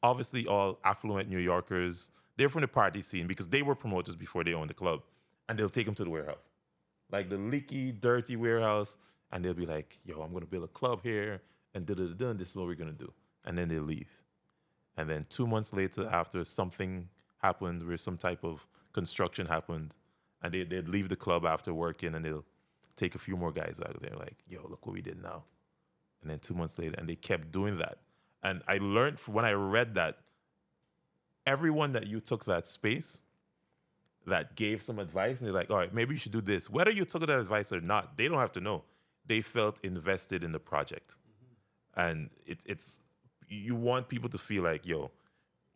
obviously all affluent New Yorkers. They're from the party scene because they were promoters before they owned the club. And they'll take them to the warehouse, like the leaky, dirty warehouse. And they'll be like, yo, I'm going to build a club here. and and this is what we're gonna do, and then they leave, and then 2 months later, after something happened where some type of construction happened, and they'd leave the club after working, and they'll take a few more guys out there, like, yo, look what we did now, and then 2 months later, and they kept doing that, and I learned when I read that everyone that you took that space, that gave some advice, and they're like, all right, maybe you should do this. Whether you took that advice or not, they don't have to know. They felt invested in the project. And it's you want people to feel like, yo,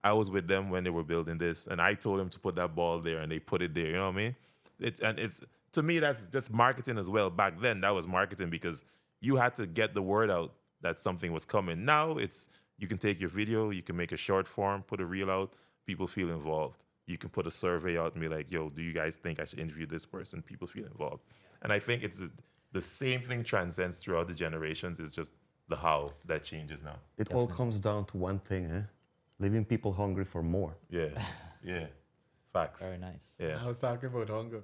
I was with them when they were building this, and I told them to put that ball there, and they put it there. You know what I mean? It's to me, that's just marketing as well. Back then, that was marketing because you had to get the word out that something was coming. Now it's you can take your video, you can make a short form, put a reel out, people feel involved. You can put a survey out and be like, yo, do you guys think I should interview this person? People feel involved. And I think it's the same thing transcends throughout the generations. It's just the how that changes now. It all comes down to one thing, leaving people hungry for more. Yeah, yeah. Facts. Very nice. Yeah. I was talking about hunger.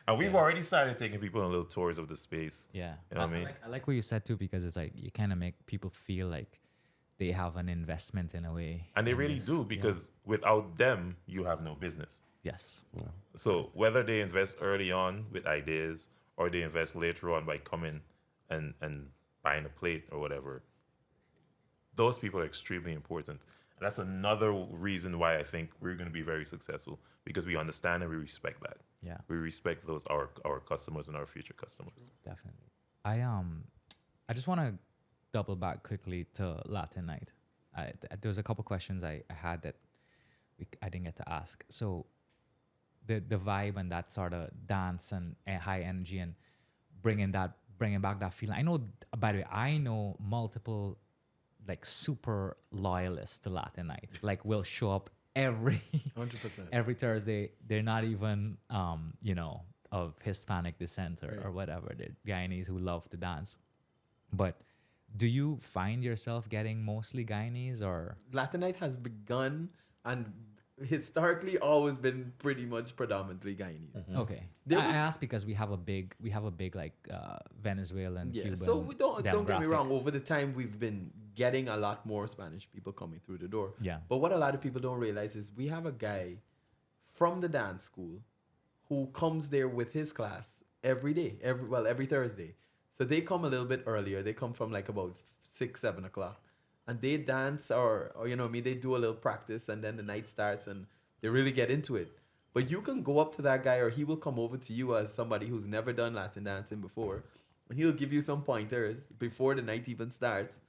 And we've already started taking people on little tours of the space. Yeah. You know what I mean? I like what you said too, because it's like you kind of make people feel like they have an investment in a way. And they in really this. do, because without them, you have no business. Yes. So whether they invest early on with ideas or they invest later on by coming and buying a plate or whatever, those people are extremely important. And that's another reason why I think we're going to be very successful, because we understand and we respect that. Yeah. We respect those our customers and our future customers. Definitely. I just want to double back quickly to Latin night. There was a couple questions I had that I didn't get to ask. So the vibe and that sort of dance and high energy and bringing back that feeling. I know, by the way, I know multiple like super loyalists to Latin night. Like will show up every 100%. every Thursday. They're not even of Hispanic descent or whatever. They're Guyanese who love to dance. But do you find yourself getting mostly Guyanese or? Latin night has begun and historically always been pretty much predominantly Guyanese. Okay, There I was- asked because we have a big like Venezuelan, Yeah, Cuban. so we don't get me demographic. wrong. Over the time, we've been getting a lot more Spanish people coming through the door. Yeah. But what a lot of people don't realize is we have a guy from the dance school who comes there with his class every day, every Thursday. So they come a little bit earlier. They come from like about 6-7 o'clock, and they dance or they do a little practice, and then the night starts and they really get into it. But you can go up to that guy, or he will come over to you as somebody who's never done Latin dancing before, and he'll give you some pointers before the night even starts,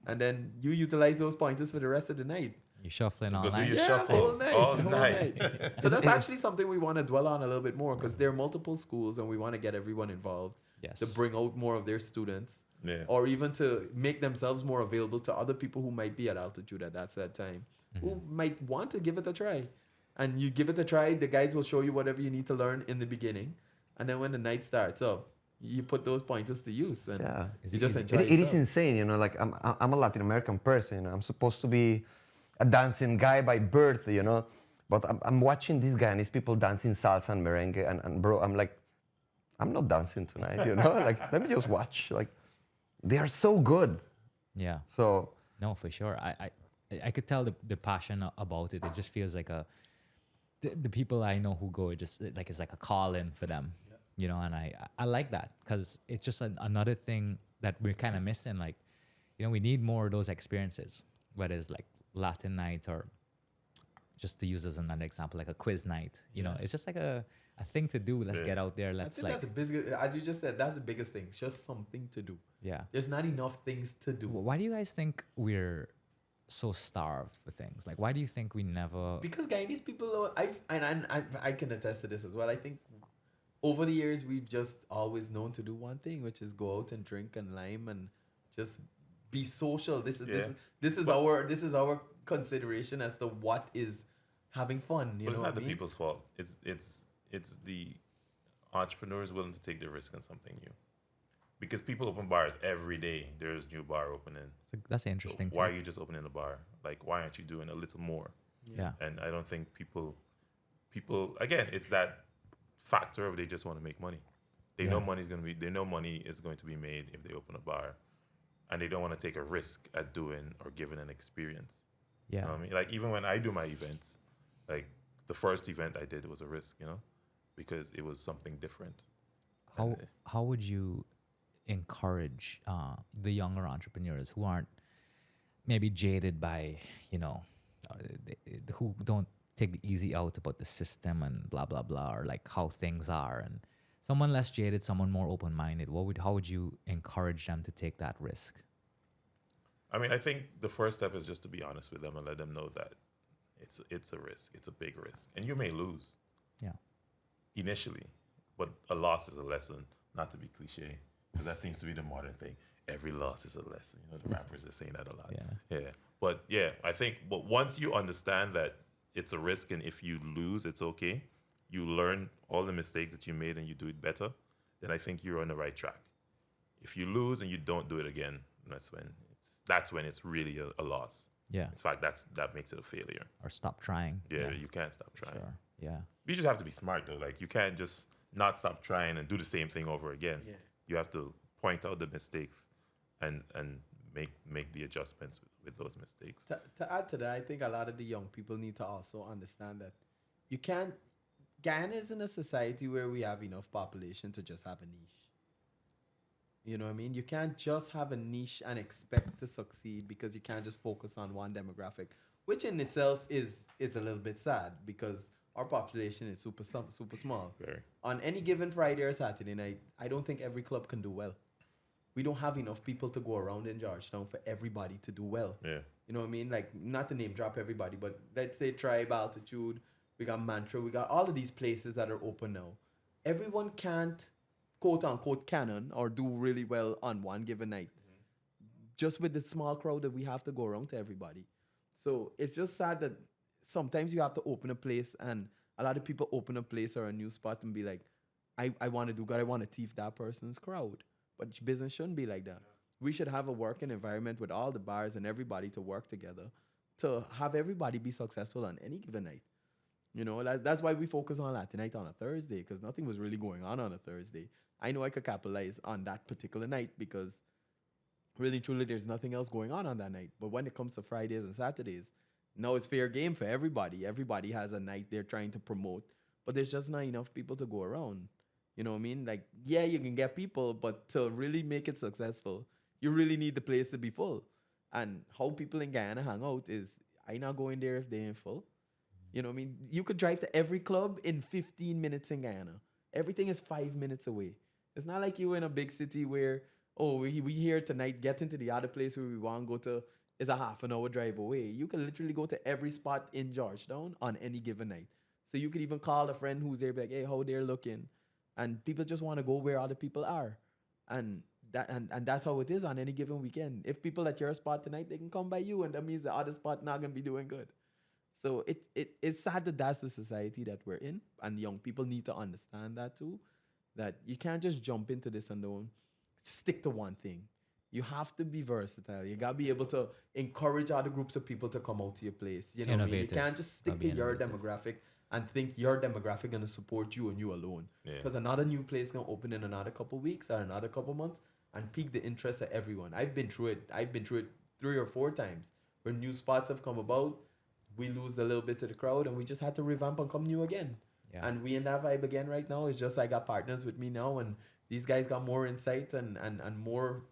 and then you utilize those pointers for the rest of the night. You shuffling all Go do night. your Yeah, shuffle whole night, all whole night. So that's actually something we want to dwell on a little bit more, because there are multiple schools and we want to get everyone involved Yes. to bring out more of their students, Yeah. or even to make themselves more available to other people who might be at altitude at that time, who might want to give it a try. And you give it a try, the guides will show you whatever you need to learn in the beginning. And then when the night starts up, you put those pointers to use. And Yeah. Is you it just easy? enjoy It is yourself. insane, like I'm a Latin American person, I'm supposed to be a dancing guy by birth, but I'm watching these Guyanese people dancing salsa and merengue, and bro, I'm like, I'm not dancing tonight, like, let me just watch, like, they are so good. Yeah. So No, for sure. I could tell the passion about it. It just feels like the people I know who go, it's like a call in for them, and I like that, because it's just another thing that we're kind of missing. Like, we need more of those experiences, whether it's like Latin night or just to use as another example, like a quiz night. It's just like a thing to do. Let's get out there. I Let's think that's the biggest, as you just said, that's the biggest thing. It's just something to do. yeah. There's not enough things to do. Why do you guys think we're so starved for things? Like, why do you think we never? Because Guyanese people, I can attest to this as well. I think over the years we've just always known to do one thing, which is go out and drink and lime and just be social. This is our consideration as to what is having fun. But it's not the people's fault. It's the entrepreneurs willing to take the risk on something new. Because people open bars every day. There's new bar opening. That's So interesting. why are you just opening a bar? Like, why aren't you doing a little more? Yeah. And I don't think people again, it's that factor of they just want to make money. They Yeah. know they know money is going to be made if they open a bar, and they don't want to take a risk at doing or giving an experience. You Yeah. know what I mean? Like even when I do my events, like the first event I did was a risk, because it was something different. How would you encourage the younger entrepreneurs who aren't maybe jaded by who don't take the easy out about the system and blah blah blah, or like how things are, and someone less jaded, someone more open-minded, how would you encourage them to take that risk? I mean, I think the first step is just to be honest with them and let them know that it's a risk. It's a big risk, and you may lose Yeah. initially, but a loss is a lesson. Not to be cliche, because that seems to be the modern thing. Every loss is a lesson. The rappers are saying that a lot. Yeah. But yeah, I think. But once you understand that it's a risk, and if you lose, it's okay. You learn all the mistakes that you made, and you do it better. Then I think you're on the right track. If you lose and you don't do it again, that's when it's really a loss. Yeah. In fact, that makes it a failure. Or stop trying. Yeah, you can't stop trying. Sure. Yeah. You just have to be smart though. Like you can't just not stop trying and do the same thing over again. Yeah. You have to point out the mistakes and make the adjustments with those mistakes. To add to that, I think a lot of the young people need to also understand that you can't. Guyana is in a society where we have enough population to just have a niche. You know what I mean? You can't just have a niche and expect to succeed, because you can't just focus on one demographic, which in itself is a little bit sad, because our population is super small. Very. On any given Friday or Saturday night, I don't think every club can do well. We don't have enough people to go around in Georgetown for everybody to do well. Yeah. You know what I mean? Like, not to name drop everybody, but let's say Tribe, Altitude, we got Mantra, we got all of these places that are open now. Everyone can't, quote unquote, canon or do really well on one given night. Just with the small crowd that we have to go around to everybody. So it's just sad that sometimes you have to open a place, and a lot of people open a place or a new spot and be like, I want to do good, I want to thief that person's crowd. But business shouldn't be like that. We should have a working environment with all the bars and everybody to work together to have everybody be successful on any given night. That's why we focus on Latin night on a Thursday, because nothing was really going on a Thursday. I know I could capitalize on that particular night because really, truly, there's nothing else going on that night. But when it comes to Fridays and Saturdays, now it's fair game for everybody. Everybody has a night they're trying to promote, but there's just not enough people to go around. You know what I mean? Like, yeah, you can get people, but to really make it successful, you really need the place to be full. And how people in Guyana hang out is, I not going there if they ain't full. You know what I mean? You could drive to every club in 15 minutes in Guyana. Everything is 5 minutes away. It's not like you in a big city where, we here tonight, get into the other place where we want to go to is a half an hour drive away. You can literally go to every spot in Georgetown on any given night. So you could even call a friend who's there, be like, hey, how they're looking. And people just want to go where other people are. And that's how it is on any given weekend. If people at your spot tonight, they can come by you, and that means the other spot not going to be doing good. So it's sad that that's the society that we're in, and young people need to understand that too, that you can't just jump into this and don't stick to one thing. You have to be versatile. You got to be able to encourage other groups of people to come out to your place. You know what I mean? You can't just stick to your demographic and think your demographic going to support you and you alone. Because another new place going to open in another couple weeks or another couple months and pique the interest of everyone. I've been through it 3 or 4 times where new spots have come about. We lose a little bit to the crowd, and we just had to revamp and come new again. Yeah. And we in that vibe again right now. It's just I got partners with me now, and these guys got more insight and more.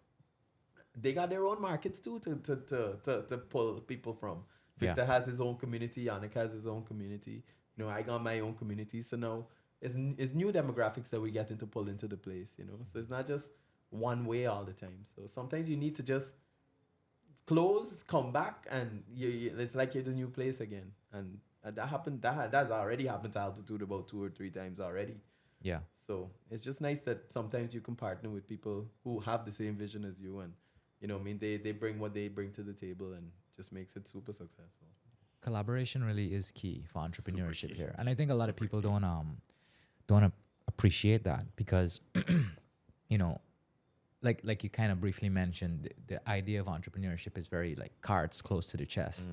They got their own markets too to pull people from. Victor has his own community. Yonnick has his own community. I got my own community. So now it's new demographics that we get to pull into the place. So it's not just one way all the time. So sometimes you need to just close, come back, and it's like you're the new place again. And that happened. That's already happened to Altitude about 2 or 3 times already. Yeah. So it's just nice that sometimes you can partner with people who have the same vision as you, and they bring what they bring to the table, and just makes it super successful. Collaboration really is key for entrepreneurship here, and I think a lot of people don't appreciate that because like you kind of briefly mentioned, the idea of entrepreneurship is very like cards close to the chest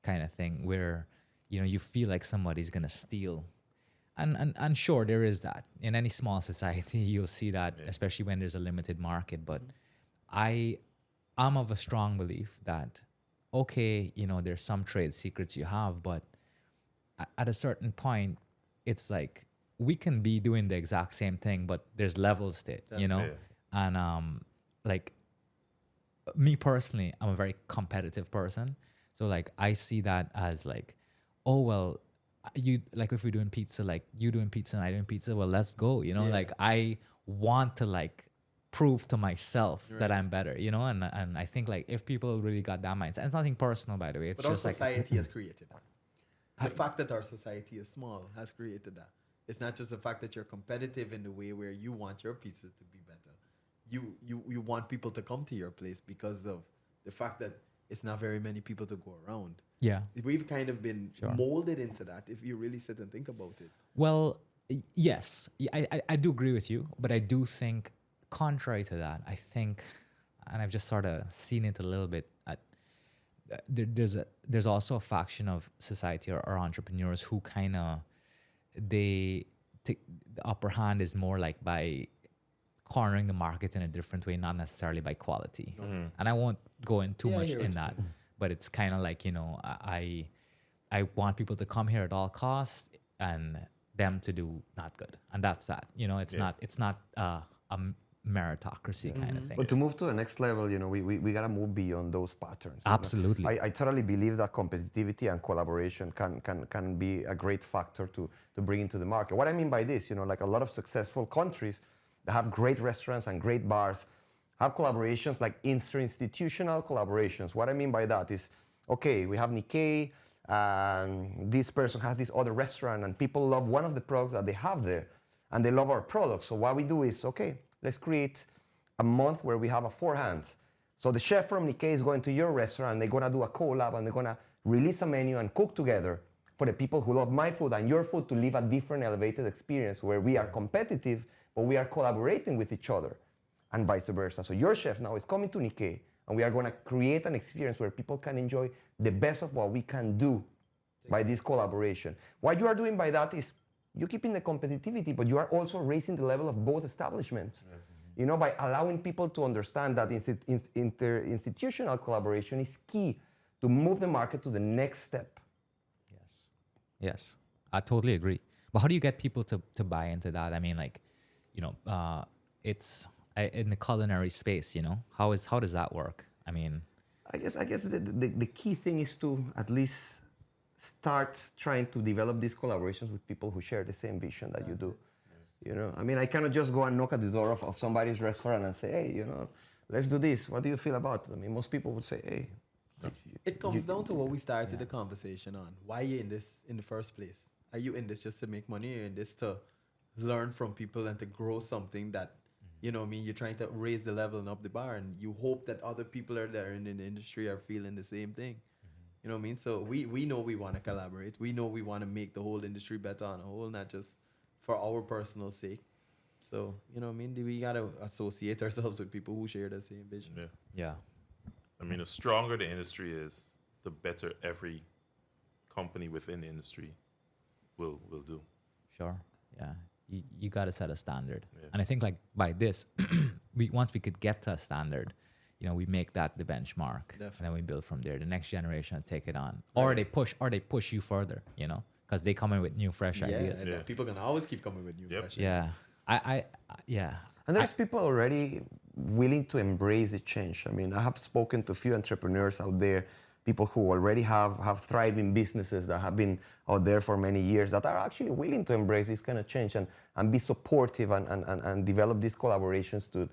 kind of thing, where you feel like somebody's gonna steal And sure, there is that. In any small society, you'll see that, especially when there's a limited market. But I'm of a strong belief that, okay, there's some trade secrets you have, but at a certain point, it's like we can be doing the exact same thing, but there's levels to it, And like me personally, I'm a very competitive person. So like I see that as like, oh well, you like if we're doing pizza, like you doing pizza and I doing pizza, well let's go, like I want to like prove to myself that I'm better, and I think like if people really got that mindset, and it's nothing personal by the way, it's But just our like society has created that. The fact that our society is small has created that. It's not just the fact that you're competitive in the way where you want your pizza to be better. You want people to come to your place because of the fact that it's not very many people to go around. yeah. We've kind of been Sure. molded into that if you really sit and think about it. Well, yes, I do agree with you, but I do think, contrary to that, I think, and I've just sort of seen it a little bit. There's also a faction of society or entrepreneurs who kind of the upper hand is more like by cornering the market in a different way, not necessarily by quality. And I won't go in too much in that, but it's kind of like I want people to come here at all costs and them to do not good, and that's that. It's not a meritocracy kind of thing. But to move to the next level, we gotta move beyond those patterns. Absolutely. I totally believe that competitivity and collaboration can be a great factor to bring into the market. What I mean by this, like a lot of successful countries that have great restaurants and great bars have collaborations like institutional collaborations. What I mean by that is, okay, we have Nikkei, and this person has this other restaurant, and people love one of the products that they have there, and they love our products. So what we do is, okay, let's create a month where we have a four hands. So the chef from Nikkei is going to your restaurant, and they're gonna do a collab, and they're gonna release a menu and cook together for the people who love my food and your food to live a different elevated experience where we are competitive, but we are collaborating with each other, and vice versa. So your chef now is coming to Nikkei, and we are gonna create an experience where people can enjoy the best of what we can do by this collaboration. What you are doing by that is you're keeping the competitivity, but you are also raising the level of both establishments. By allowing people to understand that institutional collaboration is key to move the market to the next step. Yes, I totally agree. But how do you get people to buy into that? I mean, like, it's in the culinary space. How does that work? I mean, I guess the key thing is to at least start trying to develop these collaborations with people who share the same vision that you do. I mean, I cannot just go and knock at the door of somebody's restaurant and say, hey, let's do this. What do you feel about it? I mean, most people would say, hey. It comes down to what we started the conversation on. Why are you in this in the first place? Are you in this just to make money, or in this to learn from people and to grow something that, you're trying to raise the level and up the bar, and you hope that other people are there in the industry are feeling the same thing. You know what I mean? So we know we want to collaborate. We know we want to make the whole industry better on a whole, not just for our personal sake. So, we got to associate ourselves with people who share the same vision. yeah. I mean, the stronger the industry is, the better every company within the industry will do. Sure. Yeah. You got to set a standard. Yeah. And I think like by this, once we could get to a standard, we make that the benchmark. Definitely. And then we build from there. The next generation will take it on. Right. Or they push you further, because they come in with new, fresh ideas. Yeah. People can always keep coming with new, fresh ideas. Yeah. And there's people already willing to embrace the change. I mean, I have spoken to a few entrepreneurs out there, people who already have thriving businesses that have been out there for many years that are actually willing to embrace this kind of change and be supportive and develop these collaborations to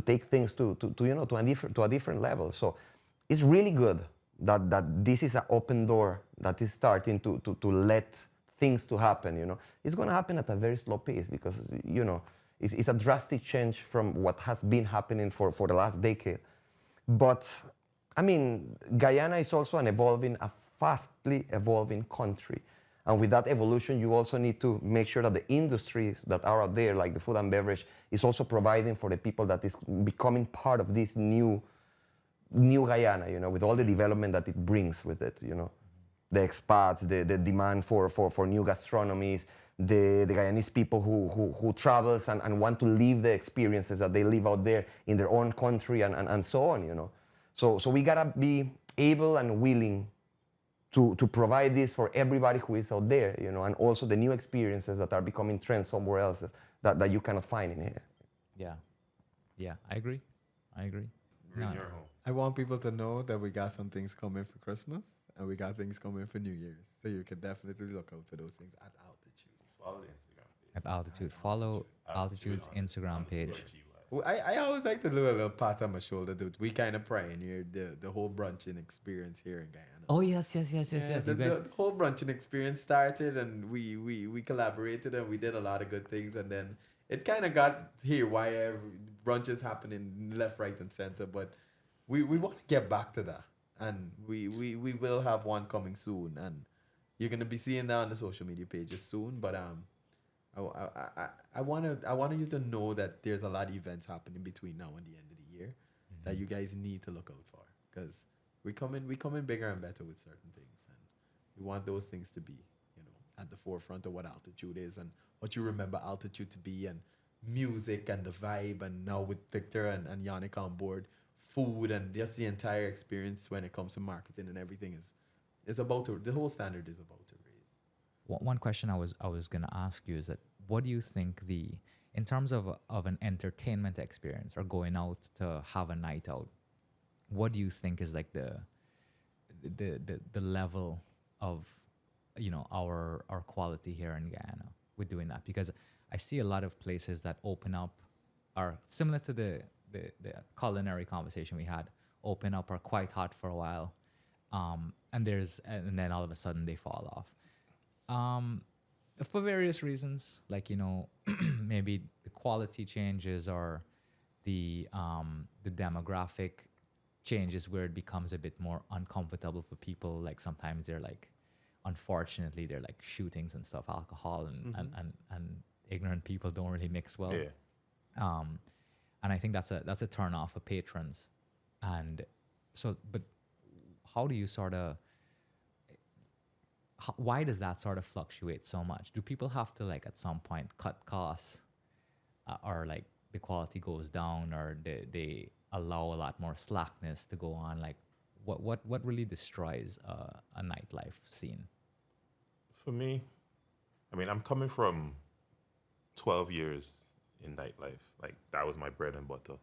take things to a different level. So it's really good that this is an open door that is starting to let things to happen. It's going to happen at a very slow pace because it's a drastic change from what has been happening for the last decade. But I mean, Guyana is also a fastly evolving country. And with that evolution, you also need to make sure that the industries that are out there, like the food and beverage, is also providing for the people that is becoming part of this new Guyana, with all the development that it brings with it, the expats, the demand for new gastronomies, the Guyanese people who travels and want to live the experiences that they live out there in their own country and so on, you know. So we gotta be able and willing to provide this for everybody who is out there, you know, and also the new experiences that are becoming trends somewhere else that you cannot find in here. Yeah, I agree. We're in your home. I want people to know that we got some things coming for Christmas and we got things coming for New Year's. So you can definitely look out for those things at Altitude. Follow the Instagram page. At Altitude. Follow Altitude's Instagram page. Well, I always like to do a little pat on my shoulder, dude. We kind of pioneered the whole brunching experience here in Guyana. Oh, yes. Yeah, You guys, the whole brunching experience started, and we collaborated, and we did a lot of good things, and then it kind of got here why brunches happening left, right, and center. But we want to get back to that, and we will have one coming soon, and you're gonna be seeing that on the social media pages soon. But I want you to know that there's a lot of events happening between now and the end of the year that you guys need to look out for, because we come in bigger and better with certain things, and we want those things to be, you know, at the forefront of what Altitude is and what you remember Altitude to be, and music and the vibe, and now with Victor and Yonnick on board, food and just the entire experience when it comes to marketing and everything is about to, the whole standard is about to raise. One question I was gonna ask you is that what do you think in terms of an entertainment experience or going out to have a night out, what do you think is like the level of, you know, our quality here in Guyana with doing that? Because I see a lot of places that open up are similar to the culinary conversation we had, open up, are quite hot for a while, and then all of a sudden they fall off. For various reasons, like, you know, maybe the quality changes or the demographic changes where it becomes a bit more uncomfortable for people. Like sometimes they're like, unfortunately, they're like shootings and stuff, alcohol and ignorant people don't really mix well. Yeah. And I think that's a turn off for patrons. And so, but how do you sort of, why does that sort of fluctuate so much? Do people have to, like, at some point cut costs, or like the quality goes down, or they allow a lot more slackness to go on? Like what really destroys a nightlife scene? For me, I mean, I'm coming from 12 years in nightlife. Like, that was my bread and butter.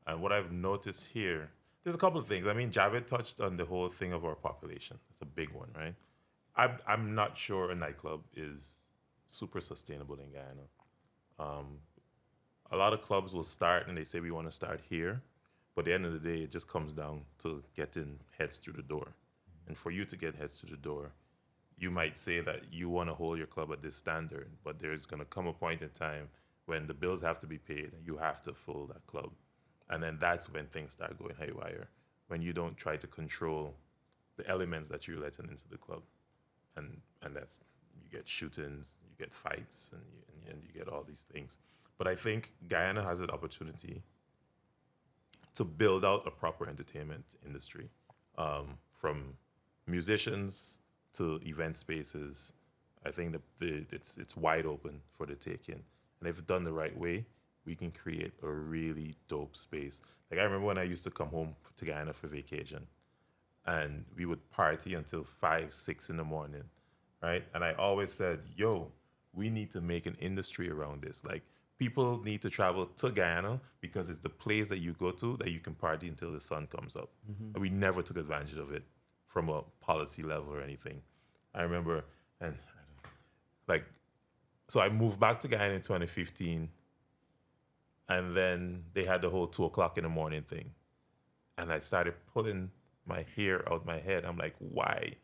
And what I've noticed here, there's a couple of things. I mean, Javid touched on the whole thing of our population. It's a big one, right? I'm not sure a nightclub is super sustainable in Guyana. A lot of clubs will start and they say we want to start here, but at the end of the day, it just comes down to getting heads through the door. And for you to get heads through the door, you might say that you want to hold your club at this standard, but there's going to come a point in time when the bills have to be paid and you have to fill that club. And then that's when things start going haywire, when you don't try to control the elements that you're letting into the club. And that's, you get shootings, you get fights, and you get all these things. But I think Guyana has an opportunity to build out a proper entertainment industry, from musicians to event spaces. I think that it's wide open for the taking. And if done the right way, we can create a really dope space. Like, I remember when I used to come home to Guyana for vacation, and we would party until 5, 6 in the morning, right? And I always said, yo, we need to make an industry around this. Like, people need to travel to Guyana because it's the place that you go to that you can party until the sun comes up. And we never took advantage of it from a policy level or anything. I remember, and like, so I moved back to Guyana in 2015, and then they had the whole 2 o'clock in the morning thing. And I started pulling my hair out my head. I'm like, why?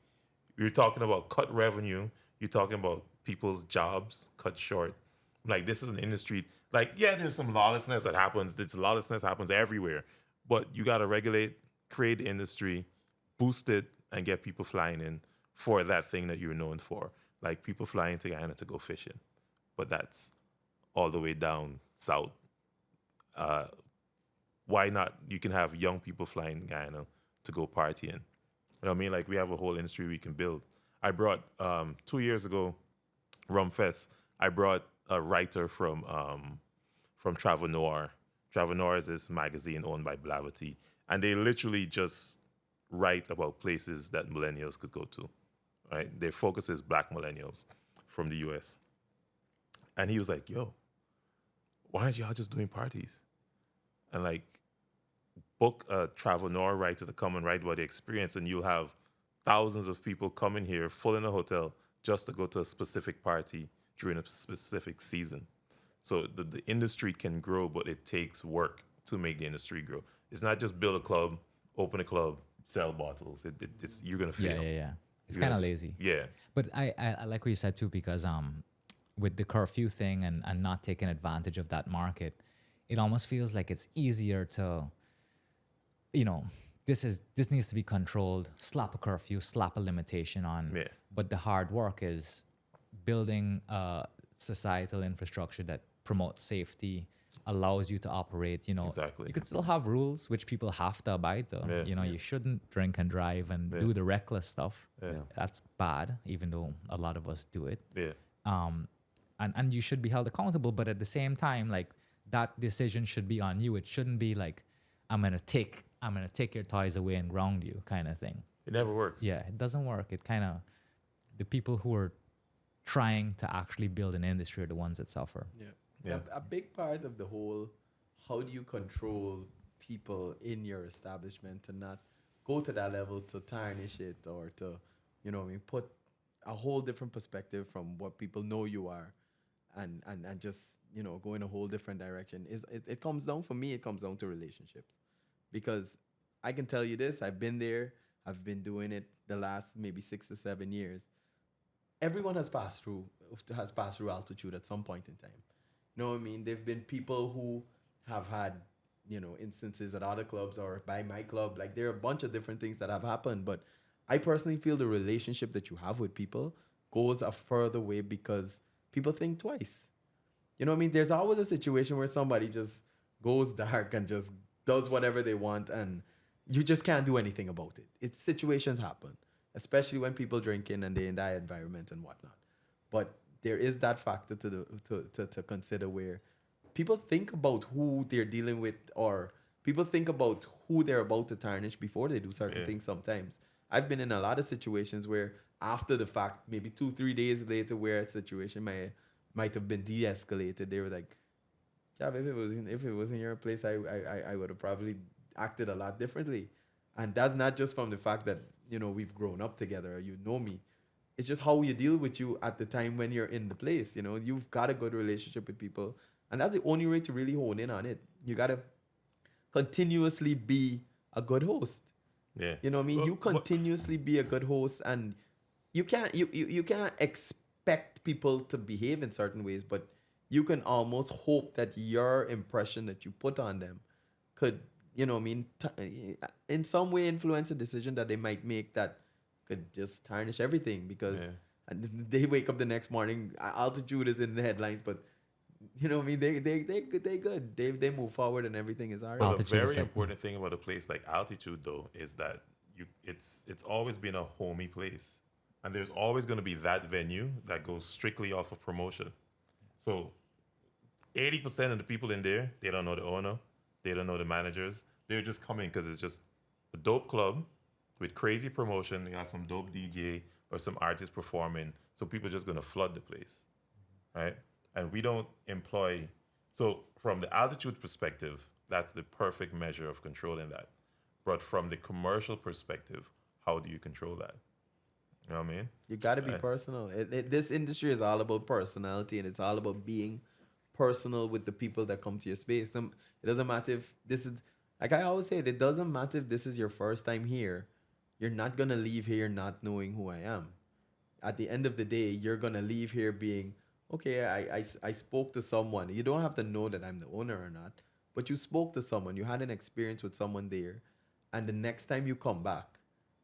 You're talking about cut revenue. You're talking about people's jobs cut short. I'm like, this is an industry. Like, yeah, there's some lawlessness that happens. This lawlessness happens everywhere. But you got to regulate, create the industry, boost it, and get people flying in for that thing that you're known for. Like, people flying to Guyana to go fishing. But that's all the way down south. Why not? You can have young people flying in Guyana to go partying. You know what I mean? Like we have a whole industry we can build. I brought 2 years ago, Rum Fest. I brought a writer from Travel Noir. Travel Noir is this magazine owned by Blavity, and they literally just write about places that millennials could go to. Right? Their focus is Black millennials from the U.S. And he was like, "Yo, why aren't y'all just doing parties?" And like book a Travel Noir writer to come and write about the experience, and you'll have thousands of people coming here, full in a hotel, just to go to a specific party during a specific season. So the industry can grow, but it takes work to make the industry grow. It's not just build a club, open a club, sell bottles. It's you're gonna fail. Yeah. It's You're kind of gonna- lazy. Yeah, But I like what you said too, because with the curfew thing and not taking advantage of that market, it almost feels like it's easier to, this needs to be controlled, slap a curfew, slap a limitation on. Yeah. But the hard work is building a societal infrastructure that promotes safety, allows you to operate, Exactly. You could still have rules which people have to abide to. Yeah. You shouldn't drink and drive and Yeah. do the reckless stuff. Yeah. That's bad, even though a lot of us do it. yeah, And you should be held accountable, but at the same time, like that decision should be on you. It shouldn't be like I'm gonna take your toys away and ground you kind of thing. it never works. Yeah, it doesn't work. It kind of, the people who are trying to actually build an industry are the ones that suffer. Yeah. A big part of the whole, how do you control people in your establishment to not go to that level to tarnish it or to, put a whole different perspective from what people know you are and just, go in a whole different direction. It comes down, for me, it comes down to relationships. Because I can tell you this, I've been there, I've been doing it the last maybe 6 to 7 years. Everyone has passed through altitude at some point in time. You know what I mean? There've been people who have had, instances at other clubs or by my club. Like there are a bunch of different things that have happened. But I personally feel the relationship that you have with people goes a further way because people think twice. You know what I mean? There's always a situation where somebody just goes dark and just does whatever they want and you just can't do anything about it. Situations happen, especially when people drinking and they're in that environment and whatnot. But there is that factor to consider where people think about who they're dealing with or people think about who they're about to tarnish before they do certain things sometimes. I've been in a lot of situations where after the fact, maybe 2-3 days later, where a situation might have been de-escalated, they were like, Jav, if it was in your place, I would have probably acted a lot differently. And that's not just from the fact that, we've grown up together or you know me. It's just how you deal with you at the time when you're in the place. You've got a good relationship with people. And that's the only way to really hone in on it. You got to continuously be a good host. Yeah. You know what I mean? Well, You continuously be a good host and you can't expect people to behave in certain ways, but you can almost hope that your impression that you put on them could, in some way influence a decision that they might make that could just tarnish everything because and they wake up the next morning, altitude is in the headlines, but you know what I mean? They good. They move forward and everything is all right. Well, the Altitude is very like- important thing about a place like altitude, though, is that it's always been a homey place, and there's always going to be that venue that goes strictly off of promotion. So, 80% of the people in there, they don't know the owner, they don't know the managers. They're just coming because it's just a dope club with crazy promotion. They got some dope DJ or some artist performing, so people are just going to flood the place, right? And we don't employ. So from the altitude perspective, that's the perfect measure of controlling that. But from the commercial perspective, how do you control that? You know what I mean? You got to be Right. personal. This industry is all about personality and it's all about being personal with the people that come to your space. It doesn't matter if this is, like I always say, it doesn't matter if this is your first time here. You're not going to leave here not knowing who I am. At the end of the day, you're going to leave here being, okay, I spoke to someone. You don't have to know that I'm the owner or not, but you spoke to someone. You had an experience with someone there. And the next time you come back,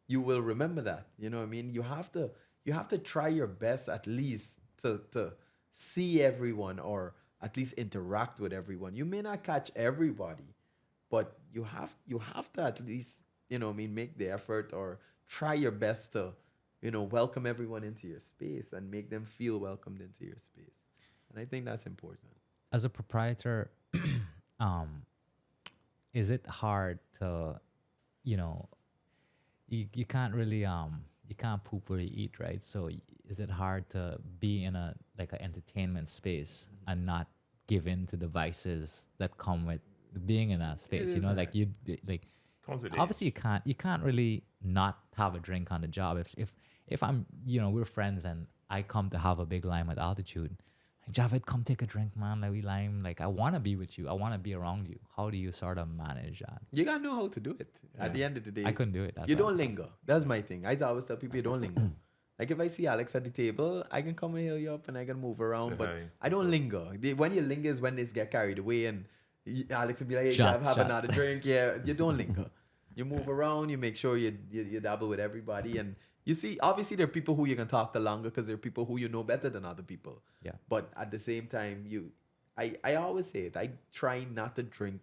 you will remember that. You know what I mean? You have to try your best at least to see everyone or at least interact with everyone. You may not catch everybody, but you have to at least, you know what I mean, make the effort or try your best to, welcome everyone into your space and make them feel welcomed into your space. And I think that's important. As a proprietor, is it hard to, you know, you can't really you can't poop where you eat, right? So is it hard to be in a like an entertainment space and not give in to the vices that come with being in that space? is You know, hard. like like Comes with age. obviously you can't really not have a drink on the job. If I'm, we're friends and I come to have a big lime at altitude, like, Javid, come take a drink, man. Like we lime. Like I want to be with you. I want to be around you. How do you sort of manage that? You gotta know how to do it. At the end of the day, I couldn't do it. That's you why don't I'm linger. That's my thing. I always tell people you don't linger. Like if I see Alex at the table, I can come and heal you up and I can move around, Say but hi. I don't linger. When you linger is when they get carried away and Alex will be like, hey, Shots, have shots. another drink. Yeah, you don't linger. You move around, you make sure you dabble with everybody. And you see, obviously there are people who you can talk to longer because there are people who you know better than other people. Yeah. But at the same time, I always say it. I try not to drink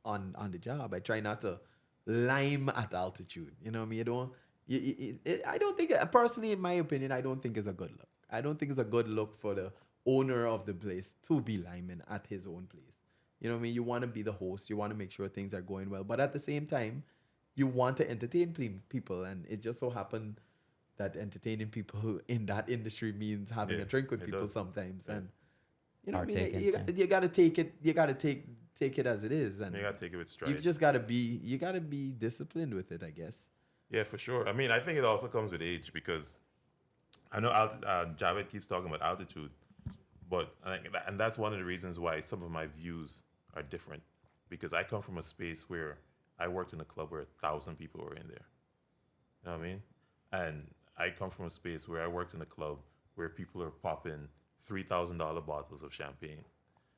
on the job. I try not to lime at altitude. You know what I mean? I don't think, personally, in my opinion, I don't think it's a good look. I don't think it's a good look for the owner of the place to be liming at his own place. You know what I mean? You want to be the host. You want to make sure things are going well. But at the same time, you want to entertain people. And it just so happened that entertaining people in that industry means having Yeah, a drink with it people does. sometimes. Yeah. And you know what I mean? Partaking, You got to take it. You got to take it as it is. And You gotta take it with stride. you just got to be disciplined with it, I guess. Yeah, for sure. I mean, I think it also comes with age because I know Javid keeps talking about altitude, but and that's one of the reasons why some of my views are different because I come from a space where I worked in a club where 1,000 people were in there. You know what I mean? And I come from a space where I worked in a club where people are popping $3,000 bottles of champagne.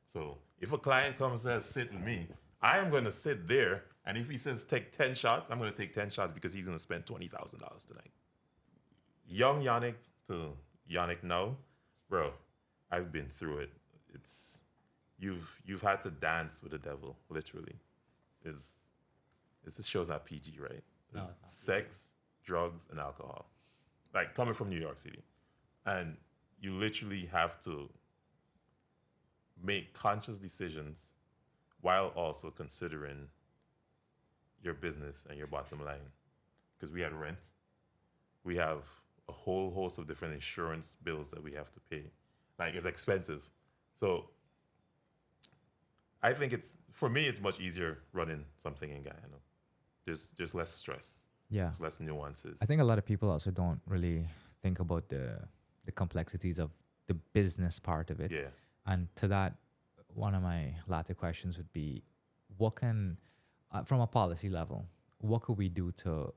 So if a client comes and says, sit with me, I am going to sit there. And if he says, take 10 shots, I'm going to take 10 shots because he's going to spend $20,000 tonight. Young Yonnick to Yonnick now, bro, I've been through it. It's, you've had to dance with the devil, literally. It just shows not PG, right? No, It's it's not sex, drugs, and alcohol. Like coming from New York City. And you literally have to make conscious decisions while also considering your business and your bottom line. Because we had rent, we have a whole host of different insurance bills that we have to pay. Like it's expensive. So I think for me, it's much easier running something in Guyana. There's less stress. Yeah. There's less nuances. I think a lot of people also don't really think about the complexities of the business part of it. Yeah. And to that, one of my latter questions would be, what can, from a policy level, what could we do to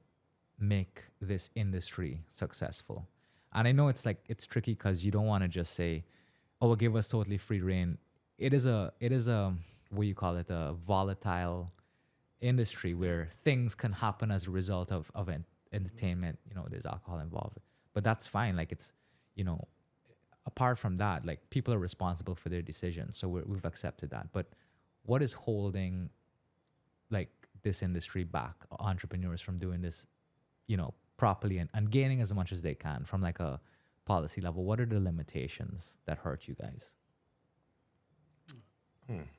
make this industry successful? And I know it's tricky because you don't want to just say, oh, well, give us totally free reign. It is a what you call it, a volatile industry where things can happen as a result of entertainment. There's alcohol involved, but that's fine. Like it's, apart from that, like people are responsible for their decisions. So we've accepted that. But what is holding like this industry back, entrepreneurs from doing this, properly and gaining as much as they can from like a policy level? What are the limitations that hurt you guys?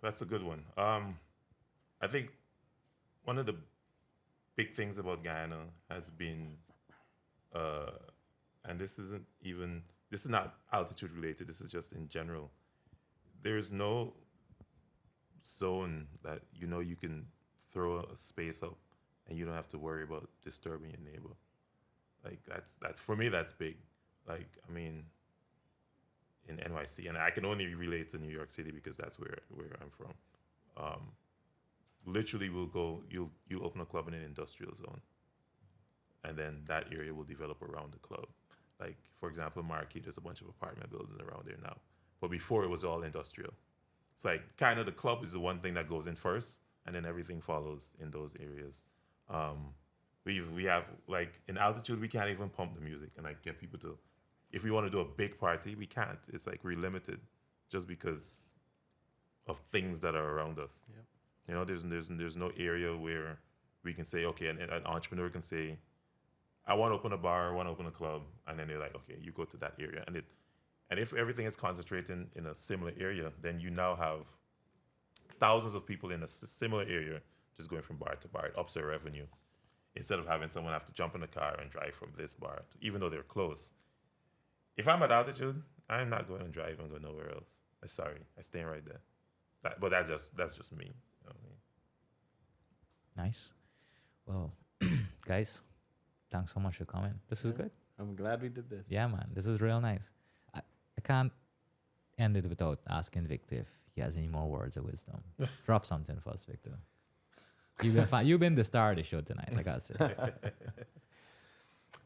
That's a good one. I think one of the big things about Guyana has been, and this is not altitude related, this is just in general. There's no zone that you can throw a space up and you don't have to worry about disturbing your neighbor. Like that's for me, that's big. Like, I mean, in NYC, and I can only relate to New York City because that's where I'm from. Literally, you'll open a club in an industrial zone, and then that area will develop around the club. Like, for example, Marquee, there's a bunch of apartment buildings around there now, but before it was all industrial. It's like kind of the club is the one thing that goes in first, and then everything follows in those areas. We have, like, in altitude, we can't even pump the music and like get people to, if we want to do a big party, we can't. It's like we're limited just because of things that are around us. Yep. There's no area where we can say, okay, an entrepreneur can say, I want to open a bar, I want to open a club, and then they're like, okay, you go to that area, and if everything is concentrated in a similar area, then you now have thousands of people in a similar area just going from bar to bar. It ups their revenue instead of having someone have to jump in the car and drive from this bar, even though they're close. If I'm at altitude, I'm not going to drive and go nowhere else. I'm sorry, I stay right there. But that's just me. You know what I mean? Nice. Well, guys, thanks so much for coming. This is good. I'm glad we did this. Yeah, man, this is real nice. I can't end it without asking Victor if he has any more words of wisdom. Drop something for us, Victor. You've been the star of the show tonight, I gotta say.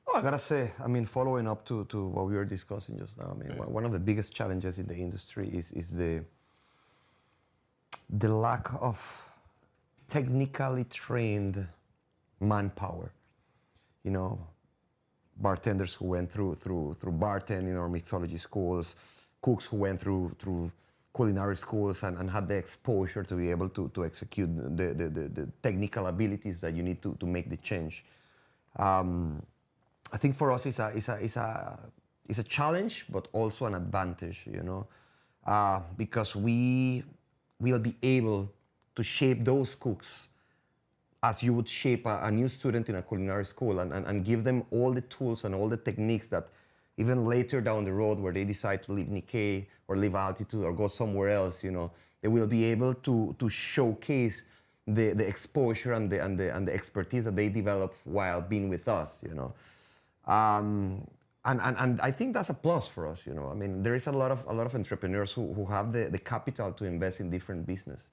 Oh, I gotta say, I mean, following up to what we were discussing just now, I mean, one of the biggest challenges in the industry is the lack of technically trained manpower. You know, bartenders who went through bartending or mixology schools, cooks who went through culinary schools and had the exposure to be able to execute the technical abilities that you need to make the change. I think for us it's a challenge, but also an advantage, you know, because we will be able to shape those cooks as you would shape a new student in a culinary school and give them all the tools and all the techniques that even later down the road where they decide to leave Nikkei or leave altitude or go somewhere else, you know, they will be able to showcase the exposure and the expertise that they develop while being with us, you know. And I think that's a plus for us, you know. I mean, there is a lot of entrepreneurs who have the capital to invest in different business,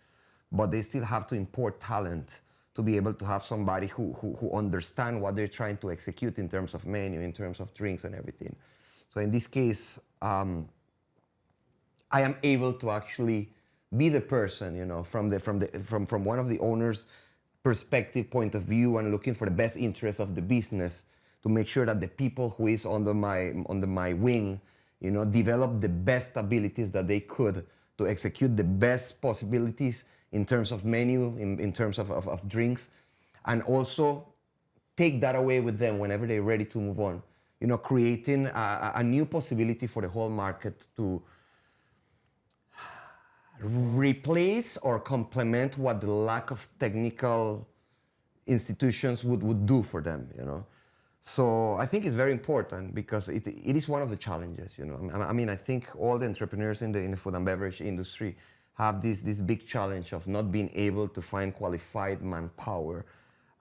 but they still have to import talent to be able to have somebody who understand what they're trying to execute in terms of menu, in terms of drinks and everything. So in this case, I am able to actually be the person, you know, from one of the owners' perspective point of view and looking for the best interest of the business to make sure that the people who is under my wing, you know, develop the best abilities that they could to execute the best possibilities in terms of menu, in terms of drinks, and also take that away with them whenever they're ready to move on. You know, creating a new possibility for the whole market to replace or complement what the lack of technical institutions would do for them, you know. So I think it's very important because it is one of the challenges, you know. I mean, I think all the entrepreneurs in the food and beverage industry have this big challenge of not being able to find qualified manpower.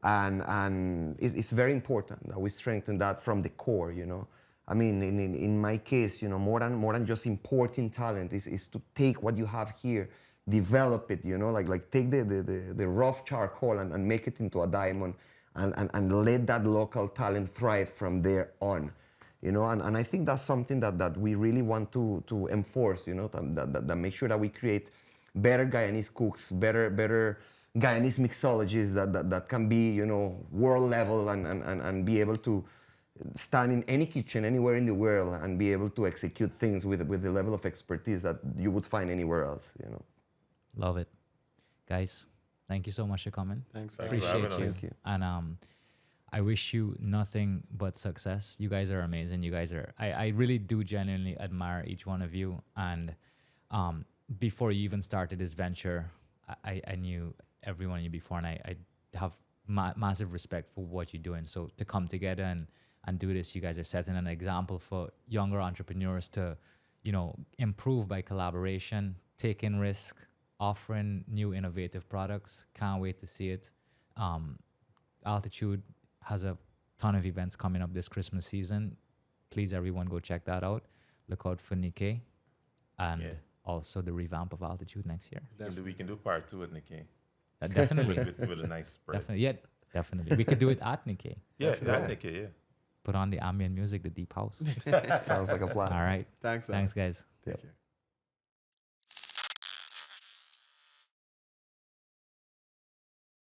And it's very important that we strengthen that from the core, you know. I mean, in my case, you know, more than just importing talent is to take what you have here, develop it, you know, like take the rough charcoal and make it into a diamond and let that local talent thrive from there on, you know. And I think that's something that we really want to enforce, you know, that make sure that we create better Guyanese cooks, better Guyanese mixologists that can be, you know, world level and be able to stand in any kitchen anywhere in the world and be able to execute things with the level of expertise that you would find anywhere else, you know. Love it. Guys, thank you so much for coming. Thanks. Appreciate you. Thank you. And I wish you nothing but success. You guys are amazing. You guys are, I really do genuinely admire each one of you. And before you even started this venture, I knew every one of you before, and I have massive respect for what you're doing. So to come together and do this, you guys are setting an example for younger entrepreneurs to, you know, improve by collaboration, taking risk, offering new innovative products. Can't wait to see it. Altitude has a ton of events coming up this Christmas season. Please, everyone, go check that out. Look out for Nikkei and also the revamp of Altitude next year. We can do part 2 at Nikkei. Definitely. with a nice spread. Definitely. Yeah, definitely. We could do it at Nikkei. Yeah, at Nikkei, yeah. Put on the ambient music, the deep house. Sounds like a plan. All right. Thanks. Thanks, guys. Take care.